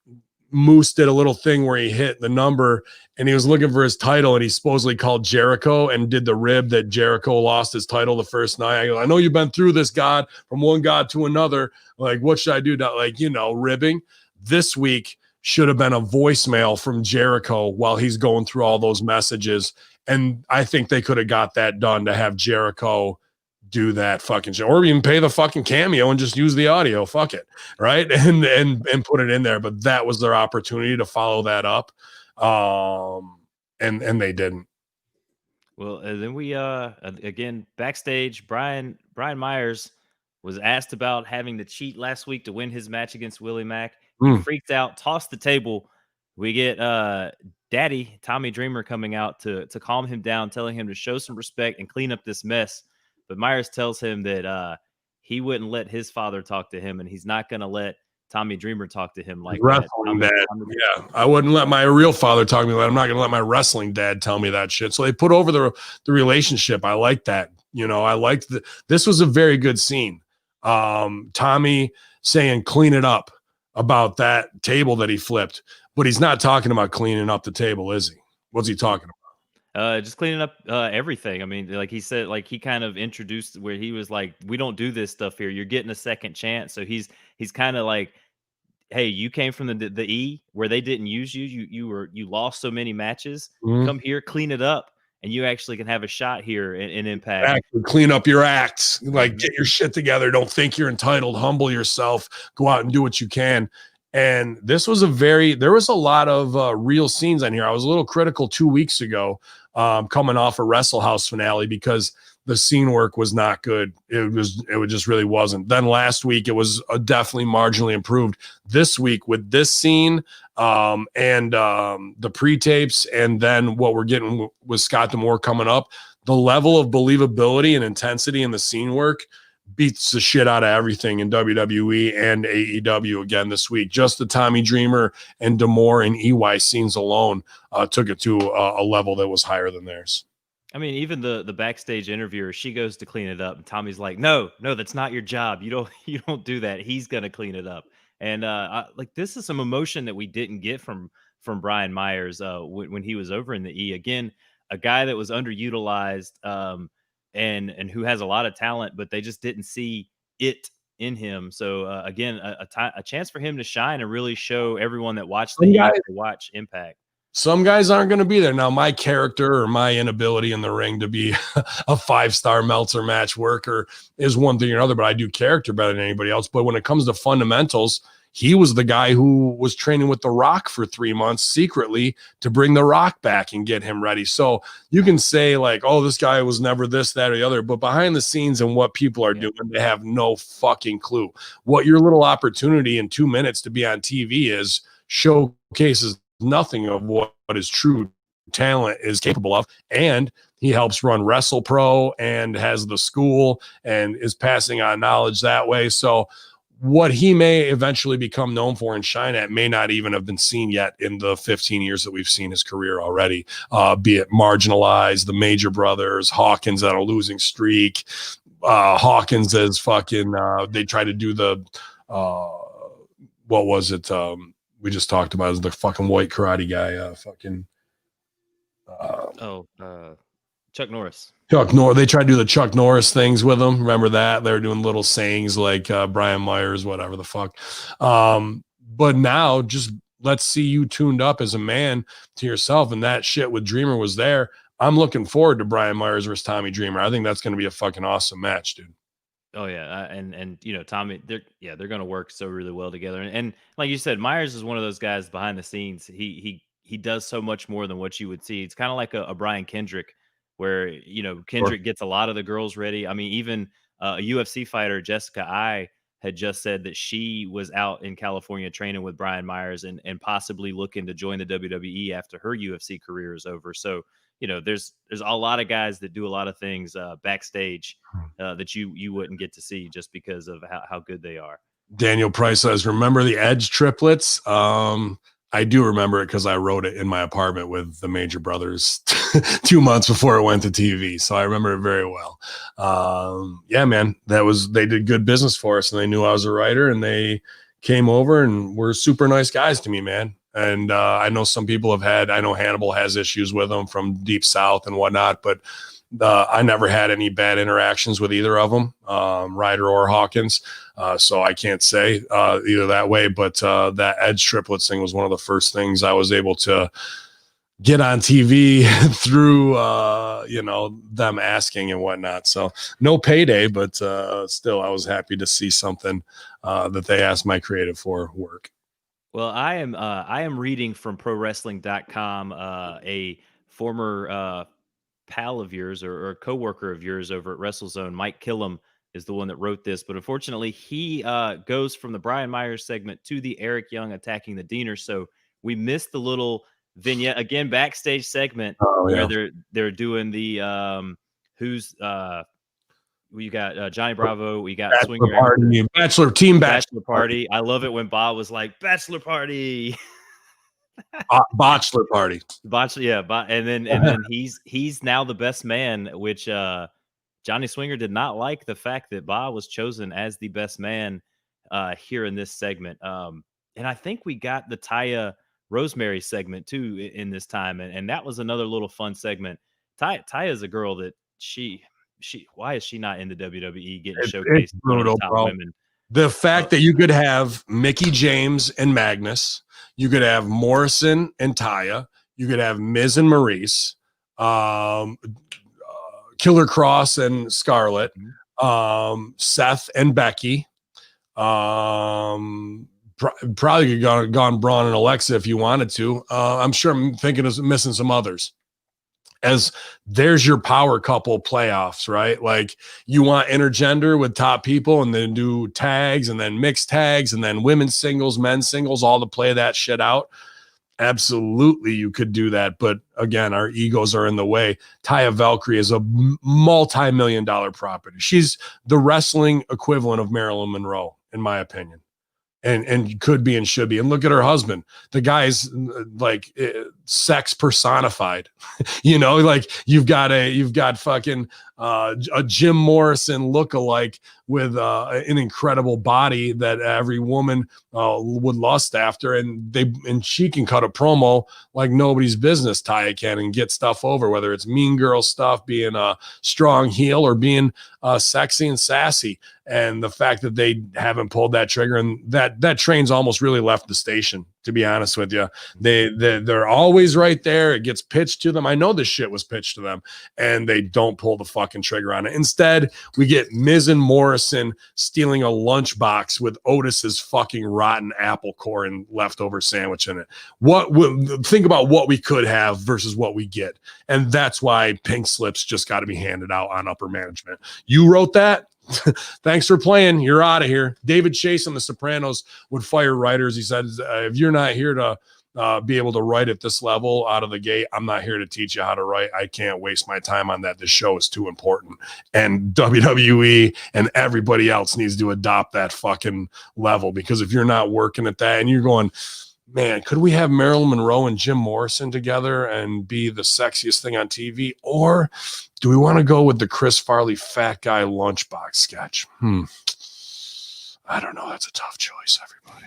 Moose did a little thing where he hit the number and he was looking for his title, and he supposedly called Jericho and did the rib that Jericho lost his title the first night. I go, I know you've been through this, God, from one God to another. Like, what should I do? Like, you know, ribbing. This week should have been a voicemail from Jericho while he's going through all those messages. And I think they could have got that done to have Jericho do that fucking shit, or even pay the fucking cameo and just use the audio. Fuck it. Right. And put it in there. But that was their opportunity to follow that up. And they didn't. Well, and then we again backstage, Brian Myers was asked about having to cheat last week to win his match against Willie Mack. He freaked out, tossed the table. We get Daddy Tommy Dreamer coming out to calm him down, telling him to show some respect and clean up this mess. But Myers tells him that he wouldn't let his father talk to him, and he's not going to let Tommy Dreamer talk to him like wrestling that. Dad. Yeah, I wouldn't let my real father talk to me. I'm not going to let my wrestling dad tell me that shit. So they put over the relationship. I like that. You know, I liked this was a very good scene. Tommy saying clean it up about that table that he flipped, but he's not talking about cleaning up the table, is he? What's he talking about? Just cleaning up everything. I mean, like he said, like he kind of introduced where he was like, we don't do this stuff here. You're getting a second chance. So he's kind of like, hey, you came from the E where they didn't use you. You lost so many matches. Come here, clean it up, and you actually can have a shot here in Impact. Actually, clean up your act. Like, get your shit together. Don't think you're entitled. Humble yourself. Go out and do what you can. And this was there was a lot of real scenes on here. I was a little critical 2 weeks ago, coming off a Wrestle House finale because the scene work was not good. It just really wasn't. Then last week, it was definitely marginally improved. This week with this scene and the pre-tapes, and then what we're getting with Scott D'Amore coming up, the level of believability and intensity in the scene work beats the shit out of everything in WWE and AEW again this week. Just the Tommy Dreamer and D'Amore and EY scenes alone took it to a level that was higher than theirs. I mean, even the backstage interviewer, she goes to clean it up, and Tommy's like, "No, that's not your job. You don't do that. He's gonna clean it up." And like this is some emotion that we didn't get from Brian Myers when he was over in the E. Again, a guy that was underutilized and who has a lot of talent, but they just didn't see it in him. So again, a chance for him to shine and really show everyone that watched the E to watch Impact. Some guys aren't going to be there. Now, my character or my inability in the ring to be a 5-star Meltzer match worker is one thing or another, but I do character better than anybody else. But when it comes to fundamentals, he was the guy who was training with The Rock for 3 months secretly to bring The Rock back and get him ready. So you can say like, oh, this guy was never this, that, or the other, but behind the scenes and what people are doing, they have no fucking clue. What your little opportunity in 2 minutes to be on TV is showcases nothing of what his true talent is capable of. And he helps run Wrestle Pro and has the school and is passing on knowledge that way. So what he may eventually become known for and shine at may not even have been seen yet in the 15 years that we've seen his career already, be it Marginalized, the Major Brothers, Hawkins on a losing streak, Hawkins as fucking, they try to do the, what was it? We just talked about is the fucking white karate guy, Chuck Norris. They tried to do the Chuck Norris things with him. Remember that? They were doing little sayings like Brian Myers, whatever the fuck. But now just let's see you tuned up as a man to yourself. And that shit with Dreamer was there. I'm looking forward to Brian Myers versus Tommy Dreamer. I think that's going to be a fucking awesome match, dude. Oh yeah, and you know Tommy, they're going to work so really well together. And like you said, Myers is one of those guys behind the scenes. He does so much more than what you would see. It's kind of like a Brian Kendrick, where you know Kendrick gets a lot of the girls ready. I mean, even a UFC fighter, Jessica I, had just said that she was out in California training with Brian Myers and possibly looking to join the WWE after her UFC career is over. So you know, there's a lot of guys that do a lot of things backstage that you wouldn't get to see just because of how good they are. Daniel Price says, remember the Edge triplets? I do remember it because I wrote it in my apartment with the Major Brothers 2 months before it went to TV. So I remember it very well. Yeah, man, they did good business for us and they knew I was a writer and they came over and were super nice guys to me, man. And I know some people I know Hannibal has issues with them from Deep South and whatnot, but I never had any bad interactions with either of them, Ryder or Hawkins. So I can't say either that way, but that Edge triplets thing was one of the first things I was able to get on TV through, them asking and whatnot. So no payday, but still I was happy to see something that they asked my creative for work. Well, I am reading from ProWrestling.com. A former pal of yours or coworker of yours over at WrestleZone, Mike Killam, is the one that wrote this. But unfortunately, he goes from the Brian Myers segment to the Eric Young attacking the Deaners. So we missed the little vignette again backstage segment where they're doing the who's we got Johnny Bravo, we got Bachelor Swinger party, bachelor party. I love it when Bob was like bachelor party. bachelor party. Yeah, and then he's now the best man, which Johnny Swinger did not like the fact that Bob was chosen as the best man here in this segment. And I think we got the Taya Rosemary segment too in this time, and that was another little fun segment. Taya is a girl that she why is she not in the WWE getting showcased? It's brutal, top bro. women. The fact that you could have Mickey James and Magnus, you could have Morrison and Taya, you could have Miz and Maurice, Killer Cross and Scarlett, Seth and Becky, probably could have gone Braun and Alexa if you wanted to. I'm sure I'm thinking of missing some others. As there's your power couple playoffs, right? Like you want intergender with top people and then do tags and then mixed tags and then women's singles, men's singles, all to play that shit out. Absolutely, you could do that. But again, our egos are in the way. Taya Valkyrie is a multi-million-dollar property. She's the wrestling equivalent of Marilyn Monroe, in my opinion. And could be and should be. And look at her husband. The guy's like sex personified. You know, like you've got fucking a Jim Morrison lookalike with an incredible body that every woman would lust after, and she can cut a promo like nobody's business. Taya can and get stuff over, whether it's mean girl stuff, being a strong heel, or being sexy and sassy. And the fact that they haven't pulled that trigger, and that train's almost really left the station, to be honest with you. They're always right there. It gets pitched to them. I know this shit was pitched to them, and they don't pull the fucking trigger on it. Instead, we get Miz and Morrison stealing a lunchbox with Otis's fucking rotten apple core and leftover sandwich in it. Think about what we could have versus what we get. And that's why pink slips just got to be handed out on upper management. You wrote that? Thanks for playing. You're out of here. David Chase on The Sopranos would fire writers. He said, if you're not here to be able to write at this level out of the gate, I'm not here to teach you how to write. I can't waste my time on that. This show is too important. And WWE and everybody else needs to adopt that fucking level, because if you're not working at that and you're going, man, could we have Marilyn Monroe and Jim Morrison together and be the sexiest thing on TV? Or do we want to go with the Chris Farley fat guy lunchbox sketch? I don't know. That's a tough choice, everybody.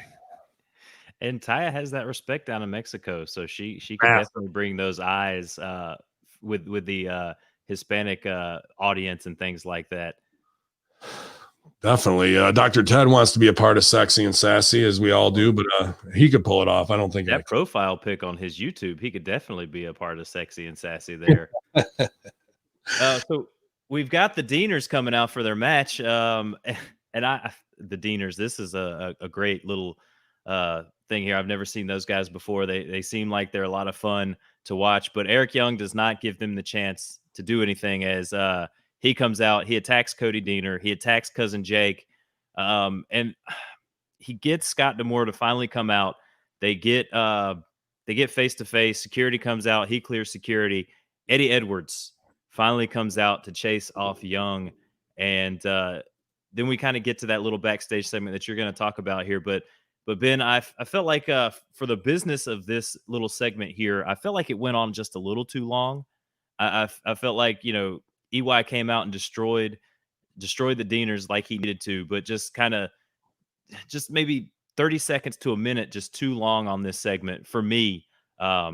And Taya has that respect down in Mexico, so she can definitely bring those eyes with the Hispanic audience and things like that. Definitely. Dr. Ted wants to be a part of Sexy and Sassy, as we all do, but he could pull it off. I don't think that profile pic on his YouTube, he could definitely be a part of Sexy and Sassy there. So we've got the Deaners coming out for their match. And the Deaners, this is a great little thing here. I've never seen those guys before. They seem like they're a lot of fun to watch, but Eric Young does not give them the chance to do anything as he comes out, he attacks Cody Deaner, he attacks Cousin Jake, and he gets Scott D'Amore to finally come out. They get face to face. Security comes out, he clears security. Eddie Edwards finally comes out to chase off Young, and then we kind of get to that little backstage segment that you're going to talk about here. But Ben, I felt like for the business of this little segment here, I felt like it went on just a little too long. I felt like, EY came out and destroyed the Deaners like he needed to, but just maybe 30 seconds to a minute, just too long on this segment for me. I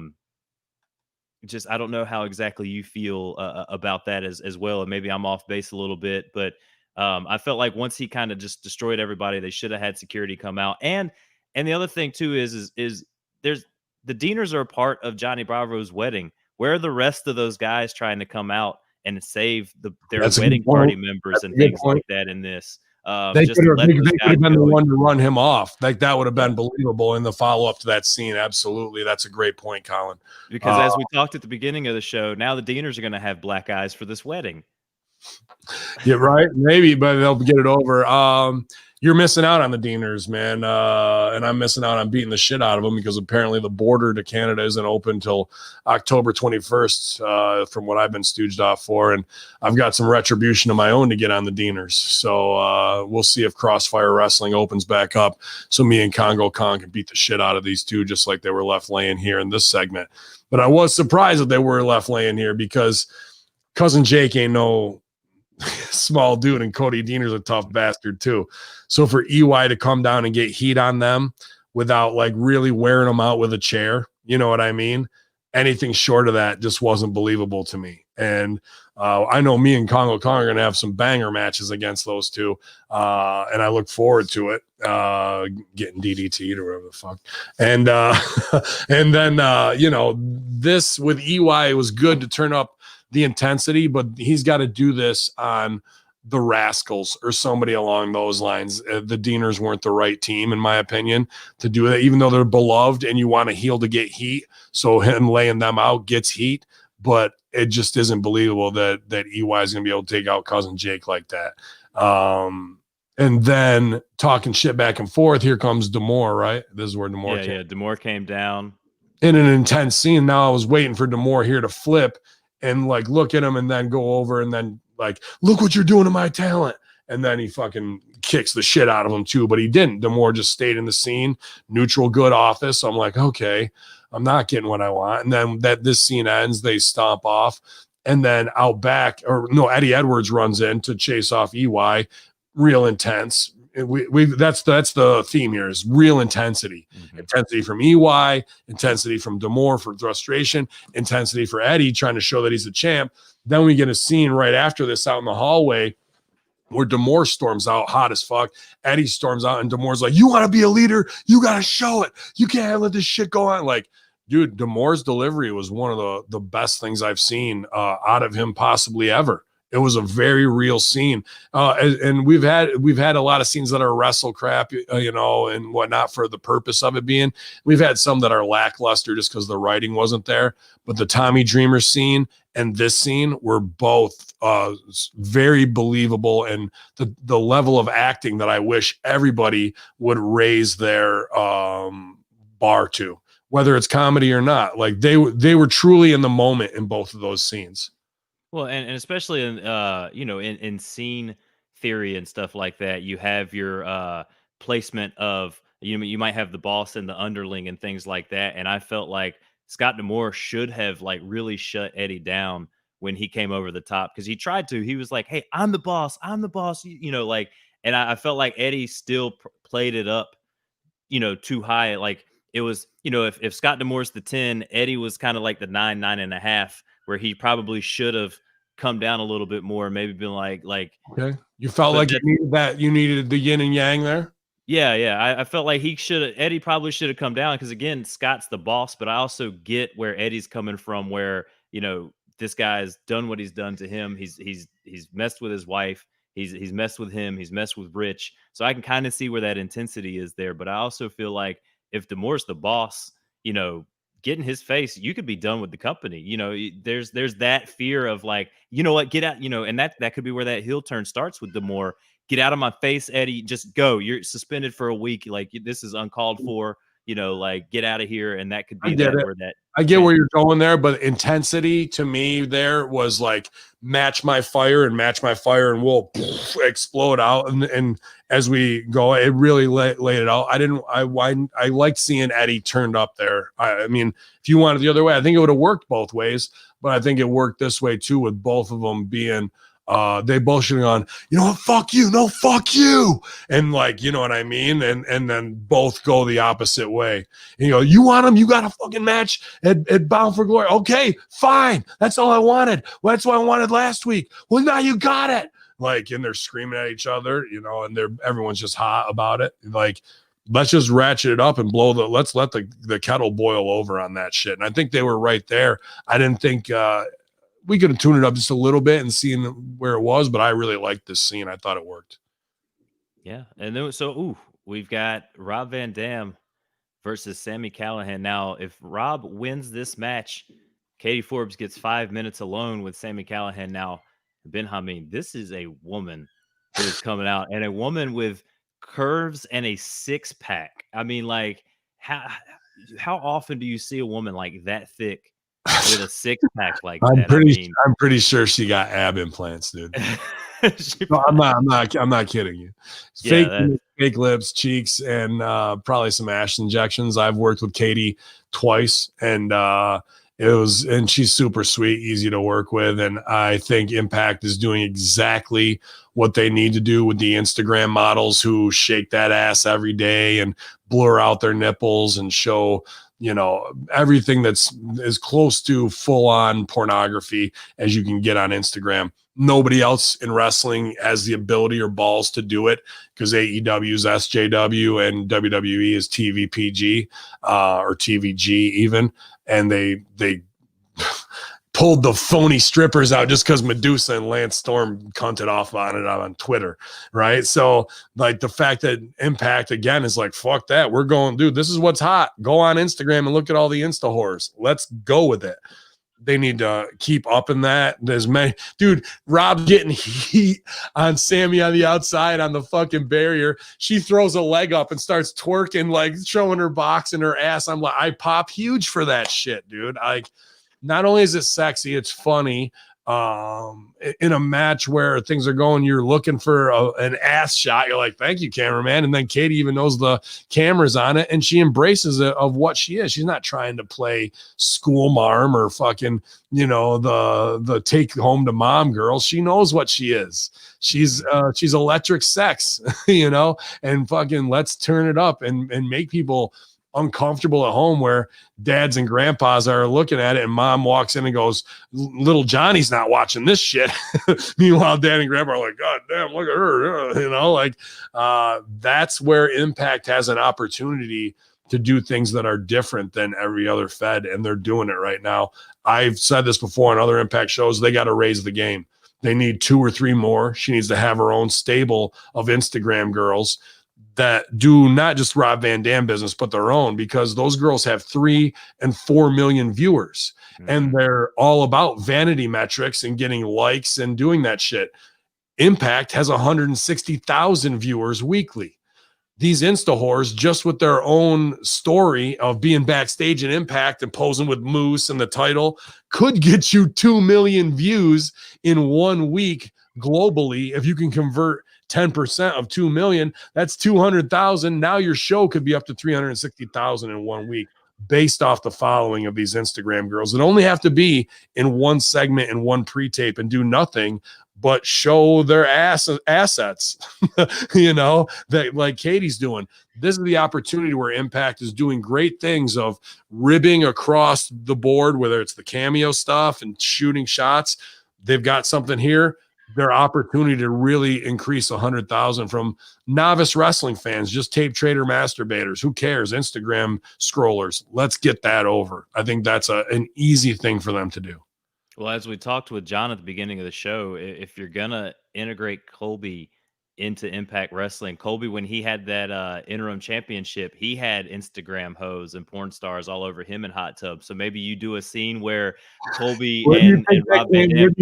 don't know how exactly you feel about that as well. And maybe I'm off base a little bit, but I felt like once he kind of just destroyed everybody, they should have had security come out. And the other thing too is there's the Deaners are a part of Johnny Bravo's wedding. Where are the rest of those guys trying to come out and save their wedding party members and things like that in this? They just could to have let those guys been the go. one to run him off. Like that would have been Yeah. believable in the follow up to that scene. Absolutely, that's a great point, Colin. Because as we talked at the beginning of the show, now the Deaners are going to have black eyes for this wedding. Yeah, right. Maybe, but they'll get it over. You're missing out on the Deaners, man. And I'm missing out on beating the shit out of them because apparently the border to Canada isn't open till October 21st, from what I've been stooged off for. And I've got some retribution of my own to get on the Deaners. So we'll see if Crossfire Wrestling opens back up so me and Congo Kong can beat the shit out of these two, just like they were left laying here in this segment. But I was surprised that they were left laying here because Cousin Jake ain't no small dude, and Cody Deaner's a tough bastard too. So for EY to come down and get heat on them without like really wearing them out with a chair, you know what I mean? Anything short of that just wasn't believable to me. And I know me and Congo Kong are going to have some banger matches against those two. And I look forward to it, getting DDT'd or whatever the fuck. And, and then, you know, this with EY, it was good to turn up the intensity, but he's got to do this on the Rascals or somebody along those lines. The Deaners weren't the right team, in my opinion, to do that, even though they're beloved and you want a heel to get heat. So him laying them out gets heat, but it just isn't believable that EY is going to be able to take out Cousin Jake like that. And then talking shit back and forth, here comes D'Amore, right? This is where D'Amore came. Yeah, D'Amore came down. In an intense scene. Now I was waiting for D'Amore here to flip and like look at him and then go over and then like, look what you're doing to my talent. And then he fucking kicks the shit out of him too, but he didn't. D'Amore just stayed in the scene, neutral, good office. So I'm like, okay, I'm not getting what I want. And then this scene ends, they stomp off. And then out back, or no, Eddie Edwards runs in to chase off EY, real intense. That's the theme here is real intensity. Mm-hmm. Intensity from EY, intensity from D'Amore for frustration, intensity for Eddie trying to show that he's a champ. Then we get a scene right after this out in the hallway where D'Amore storms out hot as fuck. Eddie storms out and D'Amore's like, you want to be a leader? You got to show it. You can't let this shit go on. Like, dude, D'Amore's delivery was one of the best things I've seen out of him possibly ever. It was a very real scene. And we've had a lot of scenes that are wrestle crap, you know, and whatnot for the purpose of it being. We've had some that are lackluster just because the writing wasn't there. But the Tommy Dreamer scene and this scene were both very believable, and the level of acting that I wish everybody would raise their bar to, whether it's comedy or not. Like they were truly in the moment in both of those scenes. Well, and especially in you know, in scene theory and stuff like that, you have your placement of, you might have the boss and the underling and things like that. And I felt like Scott D'Amore should have like really shut Eddie down when he came over the top, because he tried to. He was like, "Hey, I'm the boss, you know, like." And I felt like Eddie still played it up, you know, too high. Like it was, you know, if Scott D'Amore's the 10, Eddie was kind of like the 9.5, where he probably should have come down a little bit more, maybe been like okay. You felt like you needed the yin and yang there. Yeah. I felt like Eddie probably should have come down, because again, Scott's the boss, but I also get where Eddie's coming from, where, you know, this guy's done what he's done to him. He's messed with his wife. He's messed with him. He's messed with Rich. So I can kind of see where that intensity is there. But I also feel like if D'Amore's the boss, you know, get in his face, you could be done with the company. You know, there's that fear of like, you know what, get out, you know, and that could be where that heel turn starts with D'Amore. Get out of my face, Eddie. Just go. You're suspended for a week. Like, this is uncalled for. You know, like, get out of here. And that could be I get where you're going there, but intensity to me there was like match my fire, and we'll explode out. And as we go, it really laid it out. I liked seeing Eddie turned up there. I mean, if you wanted the other way, I think it would have worked both ways, but I think it worked this way too, with both of them being they both should have gone, you know what, fuck you, no, fuck you, and like, you know what I mean, and then both go the opposite way. And you go, you want him, you got a fucking match at Bound for Glory, okay, fine, that's all I wanted, well, that's what I wanted last week, well, now you got it, like, and they're screaming at each other, you know, and everyone's just hot about it. Like, let's just ratchet it up and let's let the kettle boil over on that shit. And I think they were right there. I didn't think we could have tuned it up just a little bit and seen where it was, but I really liked this scene. I thought it worked. Yeah. And then we've got Rob Van Dam versus Sami Callihan. Now, if Rob wins this match, Katie Forbes gets 5 minutes alone with Sami Callihan. Now, Ben Hamin, this is a woman who is coming out, and a woman with curves and a six-pack. I mean, like, how often do you see a woman like that thick with a six-pack like that? I'm pretty sure she got ab implants, dude. No, I'm not kidding you. Yeah, Fake lips, cheeks, and probably some ash injections. I've worked with Katie twice, and she's super sweet, easy to work with, and I think Impact is doing exactly what they need to do with the Instagram models who shake that ass every day and blur out their nipples and show, everything that's as close to full-on pornography as you can get on Instagram. Nobody else in wrestling has the ability or balls to do it, because AEW is SJW and WWE is TVPG or TVG even, and they pulled the phony strippers out just because Medusa and Lance Storm cunted off on it on Twitter, right? So, like, the fact that Impact, again, is like, fuck that. We're going, dude, this is what's hot. Go on Instagram and look at all the Insta whores. Let's go with it. They need to keep up in that. Dude, Rob getting heat on Sami on the outside on the fucking barrier. She throws a leg up and starts twerking, like showing her box and her ass. I'm like, I pop huge for that shit, dude. Like, not only is it sexy, it's funny. In a match where things are going, you're looking for an ass shot. You're like, thank you, cameraman. And then Katie even knows the camera's on it, and she embraces it of what she is. She's not trying to play school marm or fucking, the take home to mom girl. She knows what she is. She's electric sex, and fucking let's turn it up and make people uncomfortable at home, where dads and grandpas are looking at it and mom walks in and goes, little Johnny's not watching this shit. Meanwhile, dad and grandpa are like, God damn, look at her. That's where Impact has an opportunity to do things that are different than every other fed, and they're doing it right now. I've said this before on other Impact shows. They got to raise the game. They need 2 or 3 more. She needs to have her own stable of Instagram girls that do not just Rob Van Dam business, but their own, because those girls have 3 and 4 million viewers, and they're all about vanity metrics and getting likes and doing that shit. Impact has 160,000 viewers weekly. These Insta whores, just with their own story of being backstage in Impact and posing with Moose and the title, could get you 2 million views in 1 week globally. If you can convert 10% of 2 million, that's 200,000. Now your show could be up to 360,000 in 1 week, based off the following of these Instagram girls that only have to be in one segment and one pre-tape and do nothing but show their assets, that like Katie's doing. This is the opportunity where Impact is doing great things of ribbing across the board, whether it's the cameo stuff and shooting shots. They've got something here. Their opportunity to really increase 100,000 from novice wrestling fans, just tape trader masturbators. Who cares? Instagram scrollers. Let's get that over. I think that's an easy thing for them to do. Well, as we talked with John at the beginning of the show, if you're gonna integrate Colby into Impact Wrestling, Colby, when he had that interim championship, he had Instagram hoes and porn stars all over him in hot tubs. So maybe you do a scene where Colby and Rob Van Dam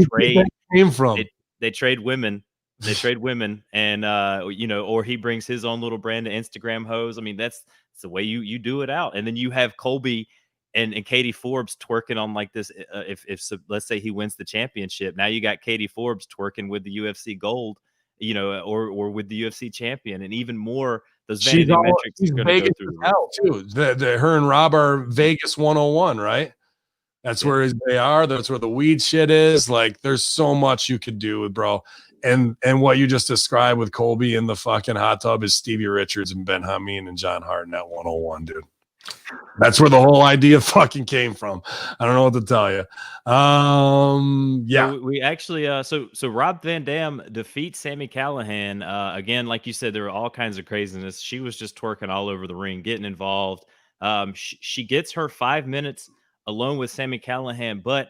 came from. They trade women. They trade women, and or he brings his own little brand of Instagram hoes. I mean, that's the way you do it out. And then you have Colby and Katie Forbes twerking on like this. If let's say he wins the championship, now you got Katie Forbes twerking with the UFC gold, or with the UFC champion, and even more. Those vanity metrics are going to go through hell too. Her and Rob are Vegas 101, right? That's where they are. That's where the weed shit is. Like, there's so much you could do with bro. And what you just described with Colby in the fucking hot tub is Stevie Richards and Ben Hamin and John Hartnett 101, dude. That's where the whole idea fucking came from. I don't know what to tell you. Yeah. So we actually, so Rob Van Dam defeats Sami Callihan. Again, like you said, there were all kinds of craziness. She was just twerking all over the ring, getting involved. She gets her 5 minutes alone with Sami Callihan, but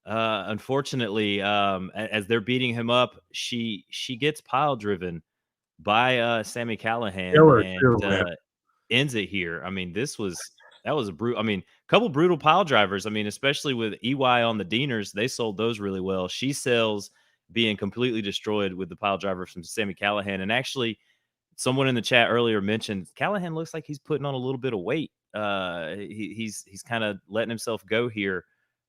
unfortunately, as they're beating him up, she gets pile driven by Sammy Callahan Killer, and man. ends it here. I mean, that was a brutal. I mean, a couple brutal pile drivers. I mean, especially with EY on the Deaners, they sold those really well. She sells being completely destroyed with the pile driver from Sammy Callahan. And actually, someone in the chat earlier mentioned Callahan looks like he's putting on a little bit of weight. He's kind of letting himself go here.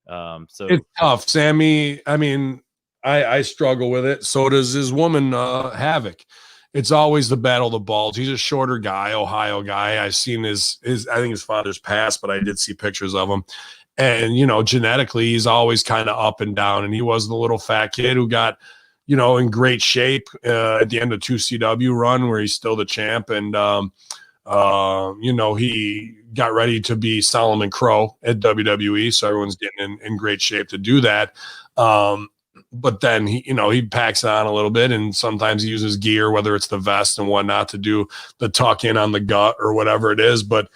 So it's tough, Sammy. I mean, I struggle with it. So does his woman, Havoc. It's always the battle of the balls. He's a shorter guy, Ohio guy. I've seen his I think his father's passed, but I did see pictures of him. And, genetically, he's always kind of up and down. And he was the little fat kid who got, in great shape at the end of 2CW run where he's still the champ. And, he got ready to be Solomon Crow at WWE. So everyone's getting in great shape to do that. But then he packs on a little bit, and sometimes he uses gear, whether it's the vest and whatnot, to do the tuck in on the gut or whatever it is. But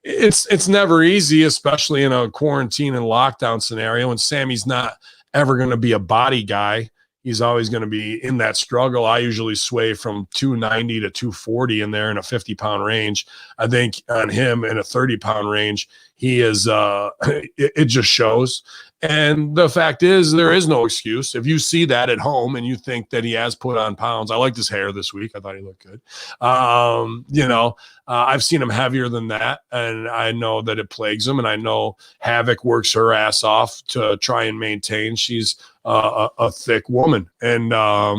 it's never easy, especially in a quarantine and lockdown scenario. And Sammy's not ever going to be a body guy. He's always going to be in that struggle. I usually sway from 290 to 240 in there in a 50-pound range. I think on him in a 30-pound range, he is it just shows. And the fact is, there is no excuse. If you see that at home and you think that he has put on pounds, I liked his hair this week. I thought he looked good. I've seen him heavier than that, and I know that it plagues him. And I know Havoc works her ass off to try and maintain. She's a thick woman, and I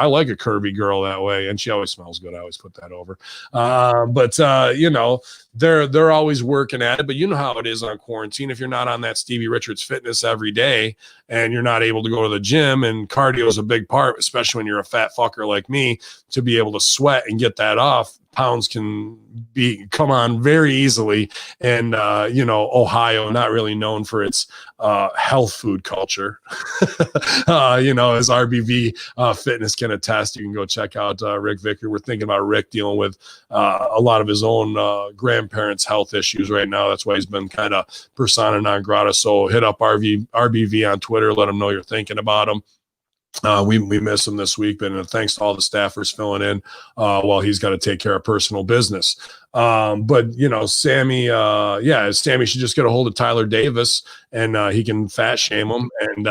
like a curvy girl that way, and she always smells good. I always put that over. They're always working at it, but you know how it is on quarantine. If you're not on that Stevie Richards fitness every day and you're not able to go to the gym, and cardio is a big part, especially when you're a fat fucker like me, to be able to sweat and get that off, pounds can come on very easily. And, Ohio, not really known for its health food culture, as RBV Fitness can attest. You can go check out Rick Vicker. We're thinking about Rick dealing with a lot of his own grandparents' health issues right now. That's why he's been kind of persona non grata. So hit up RBV on Twitter. Let him know you're thinking about him. We miss him this week, but thanks to all the staffers filling in while he's got to take care of personal business. Sammy, Sammy should just get a hold of Tyler Davis, and he can fat shame him, and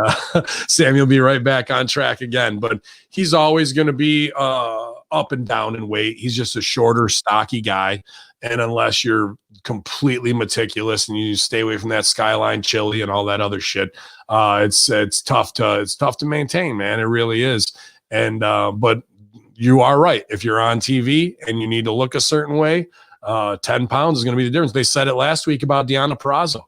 Sammy will be right back on track again. But he's always going to be up and down in weight. He's just a shorter, stocky guy. And unless you're completely meticulous and you stay away from that Skyline chili and all that other shit, it's tough to maintain, man. It really is. And but you are right. If you're on TV and you need to look a certain way, 10 pounds is going to be the difference. They said it last week about Deonna Purrazzo.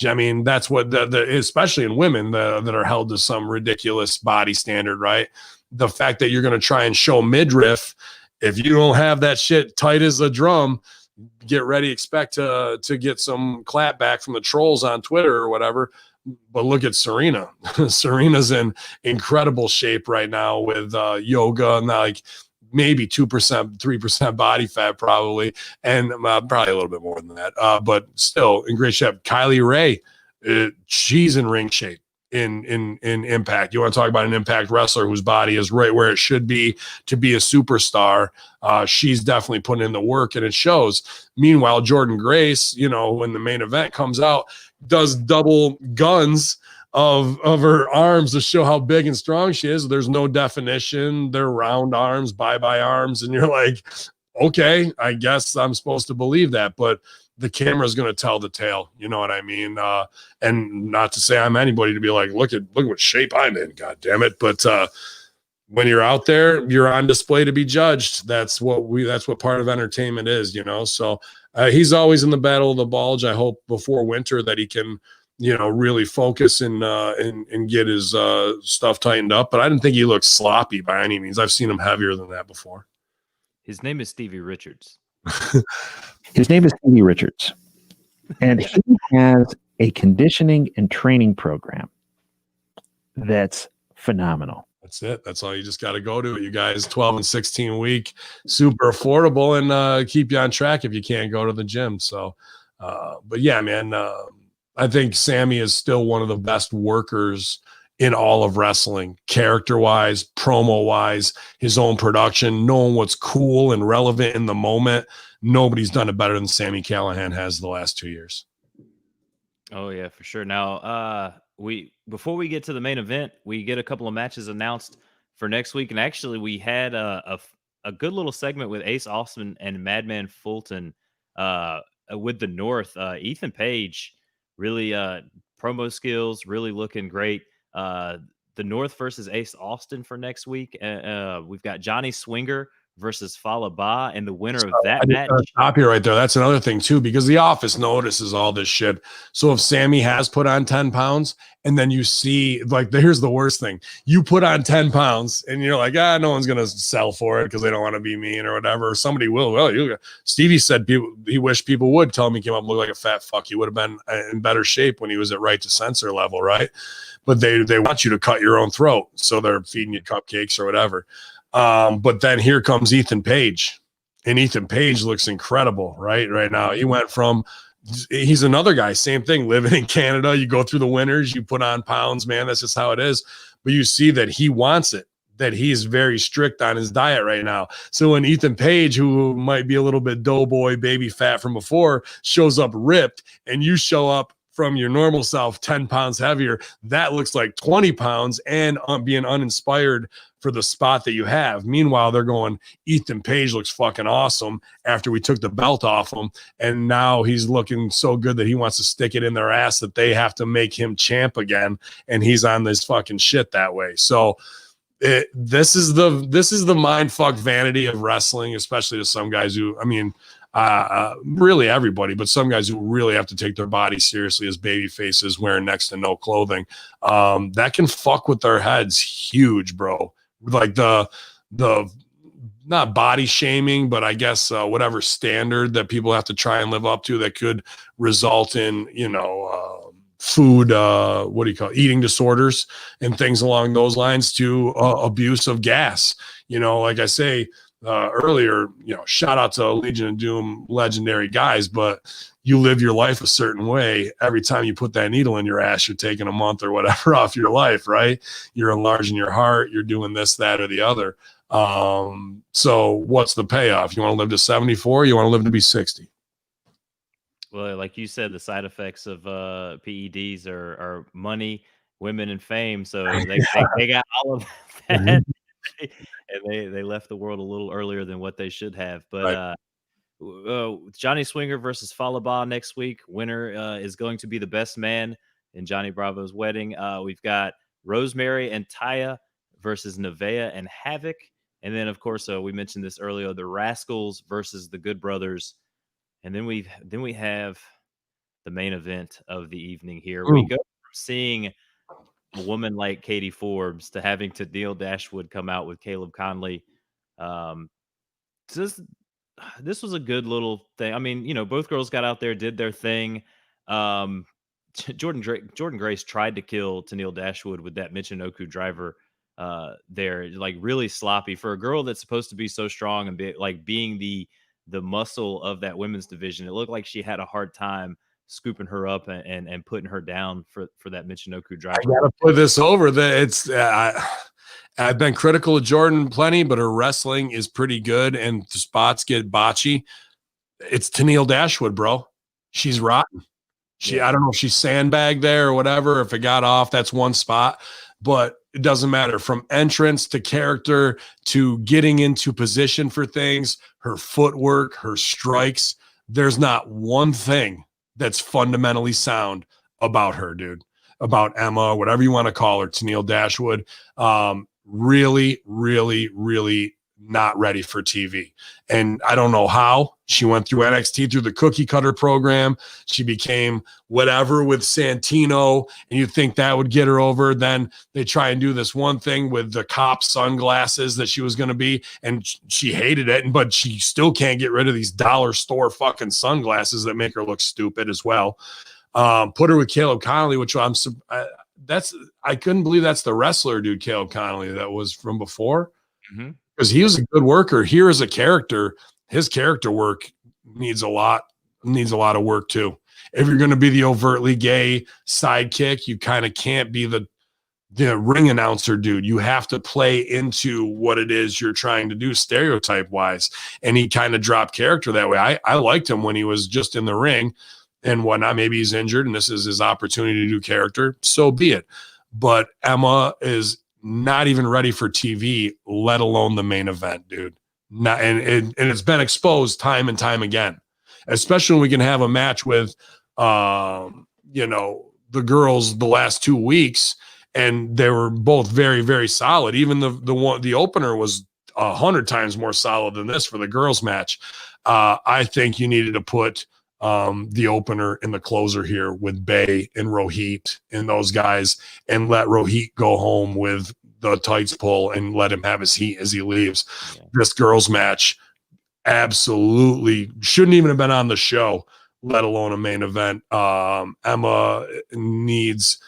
I mean, that's what especially in women that are held to some ridiculous body standard, right? The fact that you're going to try and show midriff, if you don't have that shit tight as a drum, get ready, expect to get some clap back from the trolls on Twitter or whatever. But look at Serena. Serena's in incredible shape right now with yoga and like maybe 2%, 3% body fat probably, and probably a little bit more than that. But still in great shape. Kylie Ray, she's in ring shape. In Impact. You want to talk about an Impact wrestler whose body is right where it should be to be a superstar. She's definitely putting in the work, and it shows. Meanwhile, Jordan Grace, when the main event comes out, does double guns of her arms to show how big and strong she is. There's no definition. They're round arms, bye-bye arms, and you're like, okay, I guess I'm supposed to believe that, but the camera is going to tell the tale. You know what I mean? And not to say I'm anybody to be like, look at what shape I'm in, God damn it. But when you're out there, you're on display to be judged. That's what part of entertainment is, So he's always in the battle of the bulge. I hope before winter that he can, really focus and get his stuff tightened up. But I didn't think he looked sloppy by any means. I've seen him heavier than that before. His name is Stevie Richards. His name is Stevie Richards, and he has a conditioning and training program that's phenomenal. That's it. That's all you just got to go to. You guys, 12 and 16 week, super affordable, and keep you on track if you can't go to the gym. So, but yeah, man, I think Sammy is still one of the best workers in all of wrestling, character-wise, promo-wise, his own production, knowing what's cool and relevant in the moment. Nobody's done it better than Sami Callihan has the last 2 years. Oh yeah, for sure. Now, before we get to the main event, we get a couple of matches announced for next week, and actually, we had a good little segment with Ace Austin and Madman Fulton with the North. Ethan Page really promo skills, really looking great. The North versus Ace Austin for next week. We've got Johnny Swinger versus Falaba, and the winner of that match. Stop you right there. That's another thing too, because the office notices all this shit. So if Sammy has put on 10 pounds, and then you see, like, here's the worst thing: you put on 10 pounds, and you're like, no one's gonna sell for it because they don't want to be mean or whatever. Or somebody will. Well, Stevie said he wished people would tell him he came up and looked like a fat fuck. He would have been in better shape when he was at right to censor level, right? But they want you to cut your own throat, so they're feeding you cupcakes or whatever. But then here comes Ethan Page, and Ethan Page looks incredible right now. He went from, he's another guy, same thing, living in Canada. You go through the winters, you put on pounds, man. That's just how it is. But you see that he wants it, that he's very strict on his diet right now. So when Ethan Page, who might be a little bit doughboy, baby fat from before, shows up ripped, and you show up from your normal self 10 pounds heavier, that looks like 20 pounds and being uninspired for the spot that you have. Meanwhile, they're going, Ethan Page looks fucking awesome after we took the belt off him, and now he's looking so good that he wants to stick it in their ass that they have to make him champ again, and he's on this fucking shit that way. So this is the mind fuck vanity of wrestling, especially to some guys who, I mean, really everybody, but some guys who really have to take their body seriously as baby faces wearing next to no clothing. That can fuck with their heads huge, bro. Like the not body shaming, but I guess whatever standard that people have to try and live up to that could result in, food, eating disorders and things along those lines, to abuse of gas. Like I say, earlier, shout out to Legion of Doom, legendary guys, but you live your life a certain way. Every time you put that needle in your ass, you're taking a month or whatever off your life, right? You're enlarging your heart. You're doing this, that, or the other. So what's the payoff? You want to live to 74? You want to live to be 60? Well, like you said, the side effects of PEDs are money, women, and fame. So they got all of that. And they left the world a little earlier than what they should have. But Johnny Swinger versus Falaba next week. Winner is going to be the best man in Johnny Bravo's wedding. We've got Rosemary and Taya versus Nevaeh and Havoc. And then, of course, we mentioned this earlier, the Rascals versus the Good Brothers. And then we have the main event of the evening here. Ooh. We go from seeing a woman like Katie Forbes to having to Neil Dashwood come out with Caleb Conley. This was a good little thing. I mean, both girls got out there, did their thing. Jordan Grace tried to kill Neil Dashwood with that Michinoku driver there, like really sloppy for a girl that's supposed to be so strong and being the muscle of that women's division. It looked like she had a hard time scooping her up and putting her down for that Michinoku driver. I gotta put this over that it's I've been critical of Jordan plenty, but her wrestling is pretty good, and the spots get botchy. It's Tennille Dashwood, bro. She's rotten. I don't know if she's sandbagged there or whatever. If it got off, that's one spot, but it doesn't matter. From entrance to character to getting into position for things, her footwork, her strikes, there's not one thing that's fundamentally sound about her, dude. About Emma, whatever you want to call her, Tennille Dashwood. Really, really, really not ready for TV. And I don't know how. She went through NXT through the cookie cutter program. She became whatever with Santino, and you think that would get her over. Then they try and do this one thing with the cop sunglasses that she was going to be, and she hated it, but she still can't get rid of these dollar store fucking sunglasses that make her look stupid as well. Put her with Caleb Conley, which I couldn't believe that's the wrestler dude, Caleb Conley, that was from before. Mm-hmm. Because he was a good worker. Here as a character, his character work needs a lot of work too. If you're going to be the overtly gay sidekick, you kind of can't be the the ring announcer dude. You have to play into what it is you're trying to do stereotype wise. And he kind of dropped character that way. I liked him when he was just in the ring and whatnot. Maybe he's injured and this is his opportunity to do character. So be it. But Emma is not even ready for TV, let alone the main event, dude. Not, and it's been exposed time and time again, especially when we can have a match with, you know, the girls the last 2 weeks. And they were both very, very solid. Even the opener was 100 times more solid than this for the girls match. I think you needed to put the opener in the closer here with Bay and Rohit and those guys, and let Rohit go home with the tights pull and let him have his heat as he leaves. Yeah. This girls match absolutely shouldn't even have been on the show, let alone a main event. Emma needs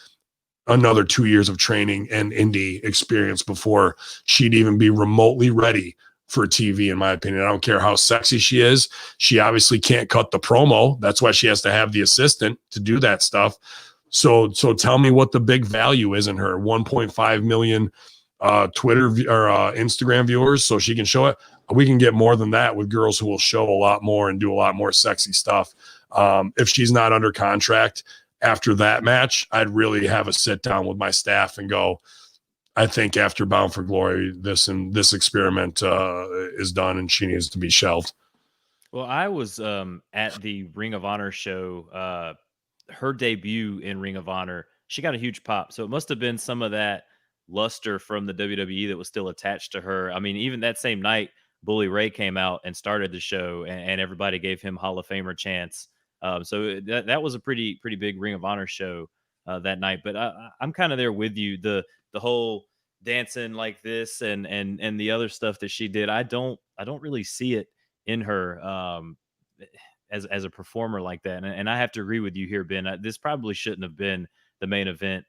another 2 years of training and indie experience before she'd even be remotely ready for TV, in my opinion. I don't care how sexy she is. She obviously can't cut the promo. That's why she has to have the assistant to do that stuff. So tell me what the big value is in her. 1.5 million Twitter or Instagram viewers, so she can show it. We can get more than that with girls who will show a lot more and do a lot more sexy stuff. If she's not under contract after that match, I'd really have a sit down with my staff and go, I think after Bound for Glory, this experiment is done and she needs to be shelved. Well, I was at the Ring of Honor show, her debut in Ring of Honor. She got a huge pop. So it must have been some of that luster from the WWE that was still attached to her. I mean, even that same night, Bully Ray came out and started the show, and everybody gave him Hall of Famer chants. So that was a pretty big Ring of Honor show that night. But I'm kind of there with you. The whole dancing like this and the other stuff that she did, I don't really see it in her as a performer like that. And I have to agree with you here, Ben. This probably shouldn't have been the main event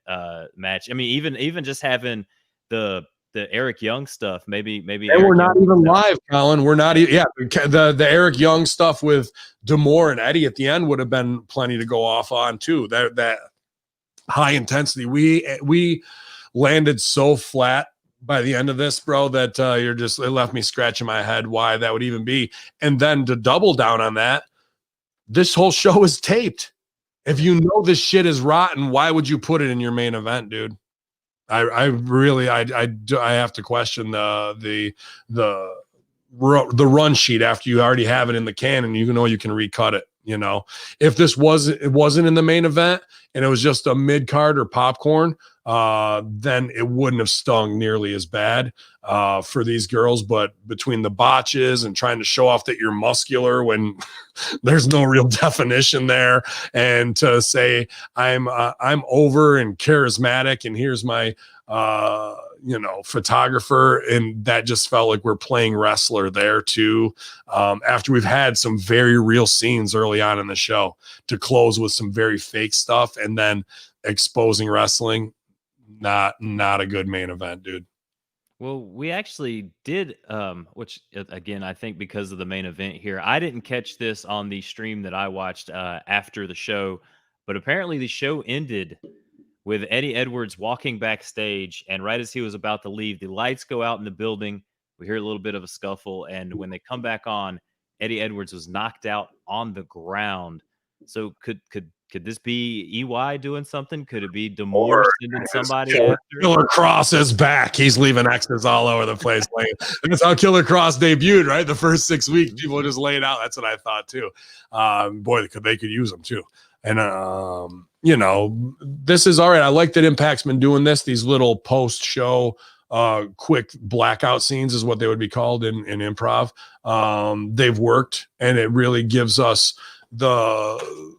match. I mean, even just having the Eric Young stuff, maybe. And we're not even live, Colin. We're not even. Yeah, the Eric Young stuff with D'Amore and Eddie at the end would have been plenty to go off on too. That high intensity. We landed so flat by the end of this, bro, that it left me scratching my head why that would even be. And then to double down on that, this whole show is taped. If you know this shit is rotten, why would you put it in your main event, dude? I really have to question the run sheet after you already have it in the can and you know you can recut it. You know, if it wasn't in the main event and it was just a mid card or popcorn, then it wouldn't have stung nearly as bad for these girls. But between the botches and trying to show off that you're muscular when there's no real definition there, and to say I'm over and charismatic and here's my photographer, and that just felt like we're playing wrestler there too. After we've had some very real scenes early on in the show to close with some very fake stuff and then exposing wrestling, not a good main event, dude. Well, we actually did, which again, I think because of the main event here, I didn't catch this on the stream that I watched after the show, but apparently the show ended with Eddie Edwards walking backstage, and right as he was about to leave, the lights go out in the building. We hear a little bit of a scuffle, and when they come back on, Eddie Edwards was knocked out on the ground. So could this be EY doing something? Could it be D'Amore sending somebody after? Killer Cross is back. He's leaving X's all over the place. That's how Killer Cross debuted, right? The first 6 weeks, people just laid out. That's what I thought too. Boy, they could use him too. And this is all right. I like that Impact's been doing this. These little post-show quick blackout scenes is what they would be called in improv. They've worked, and it really gives us the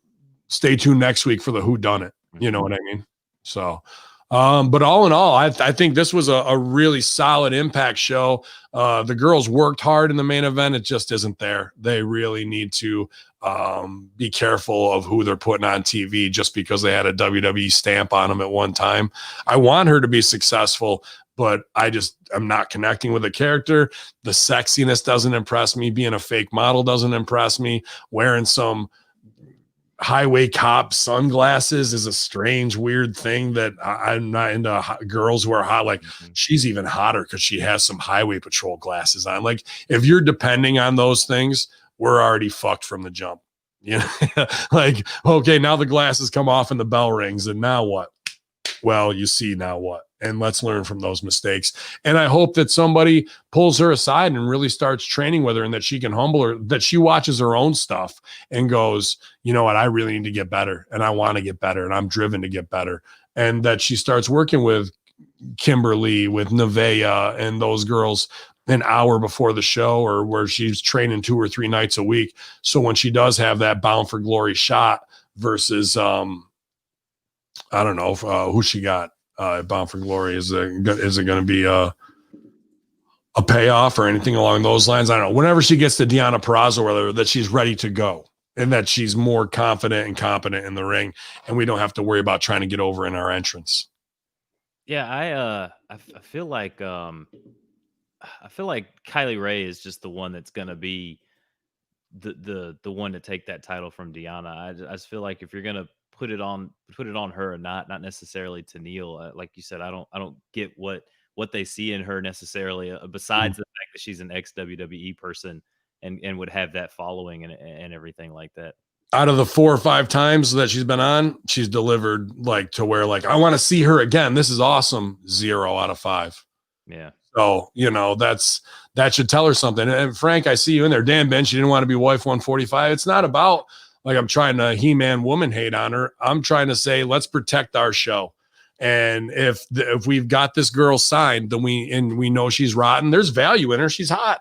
stay tuned next week for the whodunit. You know what I mean? So, but all in all, I think this was a really solid Impact show. The girls worked hard in the main event. It just isn't there. They really need to be careful of who they're putting on TV just because they had a WWE stamp on them at one time. I want her to be successful, but I'm not connecting with the character. The sexiness doesn't impress me. Being a fake model doesn't impress me. Wearing some highway cop sunglasses is a strange, weird thing that I'm not into. Girls who are hot, like she's even hotter because she has some highway patrol glasses on. Like if you're depending on those things, we're already fucked from the jump. You know, like, okay, now the glasses come off and the bell rings, and now what? Well, you see, now what? And let's learn from those mistakes. And I hope that somebody pulls her aside and really starts training with her, and that she can humble her, that she watches her own stuff and goes, you know what, I really need to get better, and I want to get better, and I'm driven to get better. And that she starts working with Kimberly, with Nevaeh, and those girls an hour before the show, or where she's training 2 or 3 nights a week. So when she does have that Bound for Glory shot versus, I don't know who she got Bound for Glory, is it going to be a payoff or anything along those lines? I don't know. Whenever she gets to Deonna Purrazzo, whether that she's ready to go, and that she's more confident and competent in the ring, and we don't have to worry about trying to get over in our entrance. Yeah, I feel like Kylie Ray is just the one that's gonna be the one to take that title from Deonna. I just feel like if you're gonna put it on her, and not necessarily to Neil, like you said, I don't get what they see in her necessarily, besides the fact that she's an ex WWE person and would have that following and everything like that. Out of the 4 or 5 times that she's been on, she's delivered like to where, like, I want to see her again. This is awesome. 0 out of 5. Yeah. So, you know, that should tell her something. And Frank, I see you in there. Dan Bench, you didn't want to be wife 145. It's not about like I'm trying to He-Man woman hate on her. I'm trying to say, let's protect our show. And if we've got this girl signed, then we know she's rotten. There's value in her. She's hot.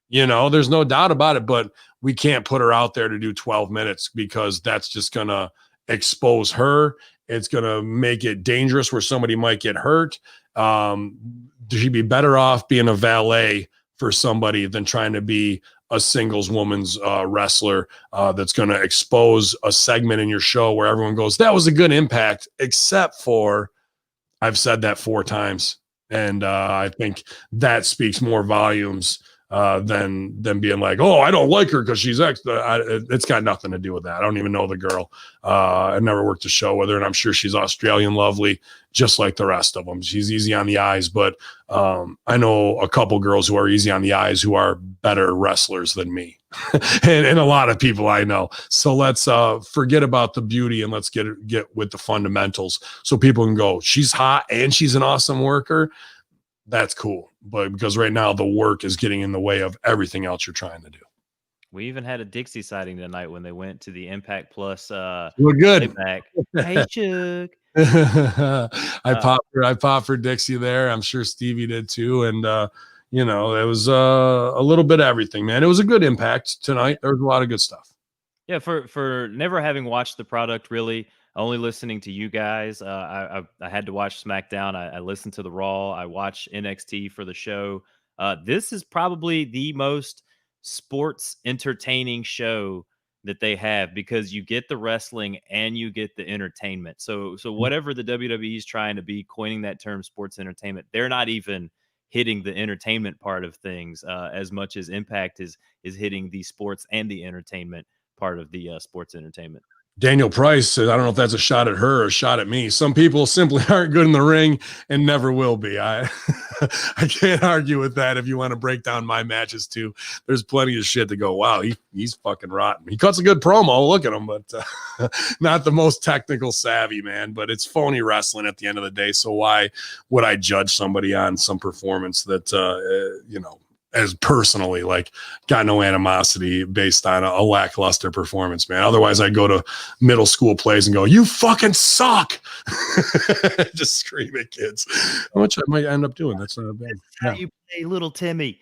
You know, there's no doubt about it, but we can't put her out there to do 12 minutes because that's just going to expose her. It's going to make it dangerous where somebody might get hurt. She'd be better off being a valet for somebody than trying to be a singles woman's wrestler that's going to expose a segment in your show where everyone goes, that was a good Impact, except for I've said that 4 times. And I think that speaks more volumes than being like, oh, I don't like her because she's ex. It's got nothing to do with that. I don't even know the girl. I never worked a show with her, and I'm sure she's Australian lovely, just like the rest of them. She's easy on the eyes, but I know a couple girls who are easy on the eyes who are better wrestlers than me, and a lot of people I know. So let's forget about the beauty and let's get with the fundamentals, so people can go, she's hot and she's an awesome worker. That's cool. But because right now the work is getting in the way of everything else you're trying to do. We even had a Dixie sighting tonight when they went to the Impact Plus. We're good. Playback. Hey, Chuck. I popped for Dixie there. I'm sure Stevie did too. And, you know, it was a little bit of everything, man. It was a good Impact tonight. There was a lot of good stuff. Yeah, for never having watched the product, really, only listening to you guys. I had to watch SmackDown. I listened to the Raw. I watched NXT for the show. This is probably the most sports entertaining show that they have, because you get the wrestling and you get the entertainment. So whatever the WWE is trying to be, coining that term sports entertainment, they're not even hitting the entertainment part of things as much as Impact is hitting the sports and the entertainment part of the sports entertainment. Daniel Price said, I don't know if that's a shot at her or a shot at me. Some people simply aren't good in the ring and never will be. I can't argue with that. If you want to break down my matches too, there's plenty of shit to go, wow, he's fucking rotten. He cuts a good promo. Look at him, but not the most technical savvy, man. But it's phony wrestling at the end of the day. So why would I judge somebody on some performance that, you know, as personally, like, got no animosity based on a lackluster performance, man. Otherwise, I go to middle school plays and go, you fucking suck. Just scream at kids, which I might end up doing. That's not bad. How you play little Timmy.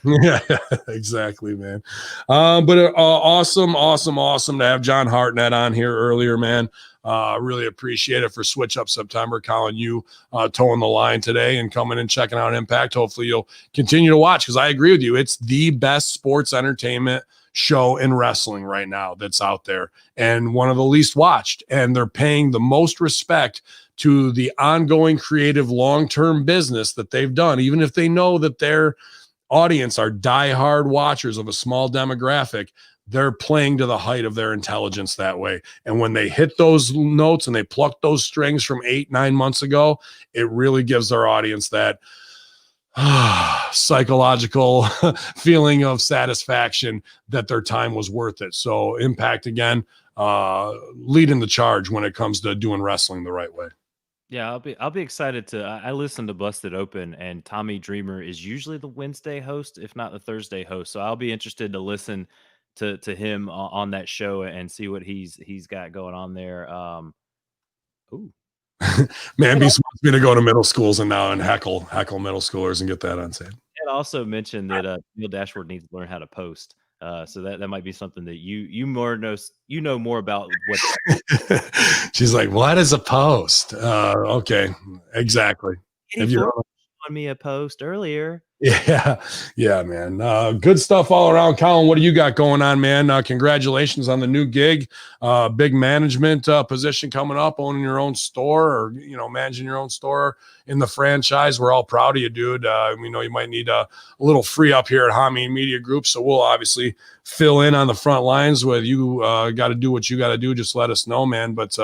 Yeah, exactly, man. But awesome to have John Hartnett on here earlier, man. Really appreciate it for Switch Up September. Colin, you towing the line today and coming and checking out Impact. Hopefully you'll continue to watch, because I agree with you. It's the best sports entertainment show in wrestling right now that's out there, and one of the least watched. And they're paying the most respect to the ongoing creative long-term business that they've done, even if they know that they're audience are diehard watchers of a small demographic, they're playing to the height of their intelligence that way. And when they hit those notes and they pluck those strings from 8-9 months ago, it really gives their audience that psychological feeling of satisfaction that their time was worth it. So Impact, again, leading the charge when it comes to doing wrestling the right way. Yeah, I'll be excited to. I listened to Busted Open, and Tommy Dreamer is usually the Wednesday host, if not the Thursday host. So I'll be interested to listen to him on that show and see what he's got going on there. Ooh, Manby wants me to go to middle schools and heckle middle schoolers and get that on sale. and also mentioned that Neil Dashwood needs to learn how to post. So that might be something that you know more about. What She's like, what is a post? Okay, exactly. If you on me a post earlier. Yeah, man. Good stuff all around. Colin, what do you got going on, man? Congratulations on the new gig. Big management position coming up, owning your own store or, managing your own store in the franchise. We're all proud of you, dude. We know you might need a little free up here at Hamin Media Group, so we'll obviously fill in on the front lines with you. Got to do what you got to do. Just let us know, man. But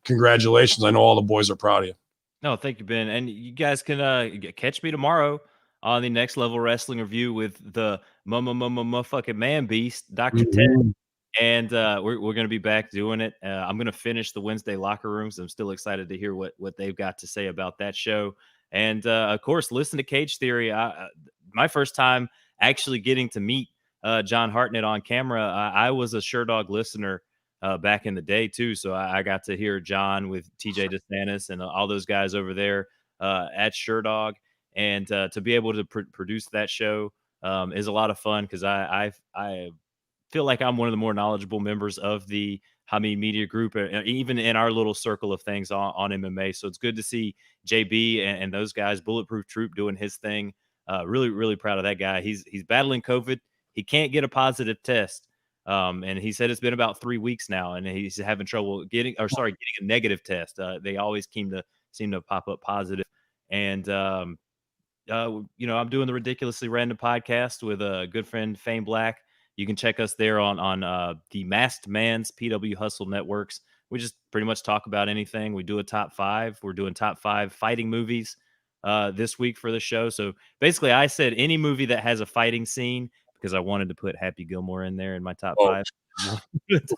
congratulations. I know all the boys are proud of you. No, thank you, Ben. And you guys can catch me tomorrow on the Next Level Wrestling Review with the motherfucking man beast, Dr. Ted. And we're going to be back doing it. I'm going to finish the Wednesday locker rooms. I'm still excited to hear what they've got to say about that show. And of course, listen to Cage Theory. My first time actually getting to meet John Hartnett on camera. I was a Sherdog listener back in the day too. So I got to hear John with TJ DeSantis and all those guys over there at Sherdog. And to be able to produce that show is a lot of fun because I feel like I'm one of the more knowledgeable members of the Hamin Media Group, even in our little circle of things on MMA. So it's good to see JB and those guys, Bulletproof Troop, doing his thing. Really, really proud of that guy. He's battling COVID. He can't get a positive test. And he said it's been about 3 weeks now, and he's having trouble getting a negative test. They always seem to pop up positive. And I'm doing the Ridiculously Random podcast with a good friend, Fame Black. You can check us there on the Masked Man's PW Hustle networks. We just pretty much talk about anything. We do a top 5. We're doing top 5 fighting movies this week for the show. So basically, I said any movie that has a fighting scene because I wanted to put Happy Gilmore in there in my top 5. Top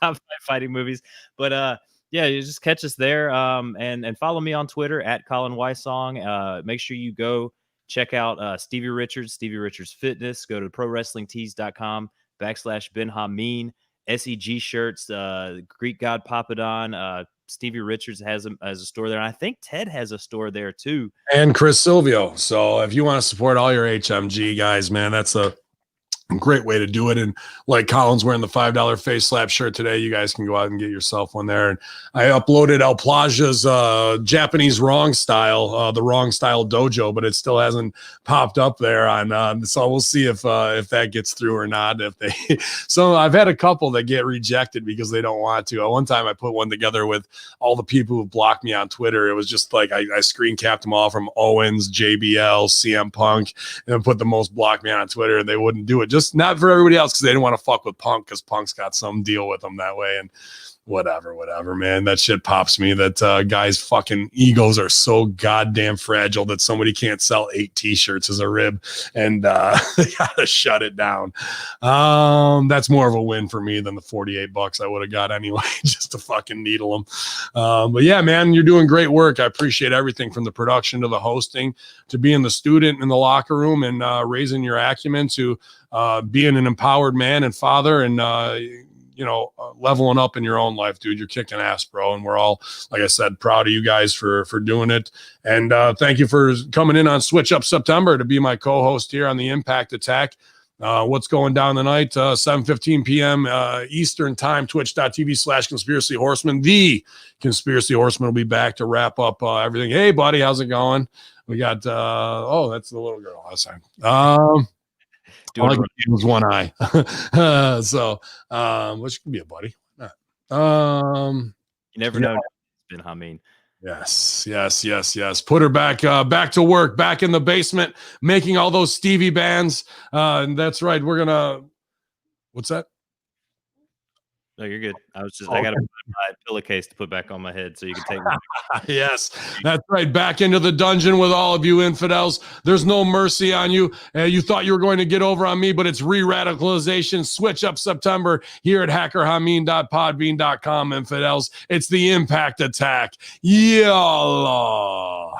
5 fighting movies. But yeah, you just catch us there and follow me on Twitter at Colin Wysong. Make sure you go check out Stevie Richards Fitness. Go to prowrestlingtees.com/Ben Hamin. SEG shirts, Greek God Papadon. Stevie Richards has a store there. And I think Ted has a store there too. And Chris Silvio. So if you want to support all your HMG guys, man, that's a great way to do it. And like Colin's wearing the $5 face slap shirt today, you guys can go out and get yourself one there. And I uploaded El Plaja's Japanese Wrong Style, the Wrong Style Dojo, but it still hasn't popped up there on so we'll see if that gets through or not. So I've had a couple that get rejected because they don't want to. One time I put one together with all the people who blocked me on Twitter. It was just like I screen capped them all from Owens, JBL, CM Punk, and put the most blocked me on Twitter, and they wouldn't do it. Just not for everybody else because they didn't want to fuck with Punk because Punk's got some deal with them that way. And whatever, man. That shit pops me that guys' fucking egos are so goddamn fragile that somebody can't sell 8 t-shirts as a rib and they gotta shut it down. That's more of a win for me than the $48 I would have got anyway, just to fucking needle them. But yeah, man, you're doing great work. I appreciate everything from the production to the hosting to being the student in the locker room and raising your acumen to being an empowered man and father and leveling up in your own life, dude. You're kicking ass, bro. And we're all, like I said, proud of you guys for doing it. And thank you for coming in on Switch Up September to be my co-host here on the Impact Attack. What's going down tonight? 7:15 p.m. Eastern time, twitch.tv/Conspiracy Horseman. The Conspiracy Horseman will be back to wrap up everything. Hey, buddy, how's it going? We got, that's the little girl last time. It was one eye. Which could be a buddy. You never know. It's been Hamin. Yes. Put her back to work, back in the basement, making all those Stevie bands. And that's right. We're gonna. What's that? No, you're good. I got to put my pillowcase to put back on my head so you can take me. Yes, that's right. Back into the dungeon with all of you infidels. There's no mercy on you. You thought you were going to get over on me, but it's re-radicalization. Switch up September here at hackerhamin.podbean.com, infidels. It's the impact attack. Yalla.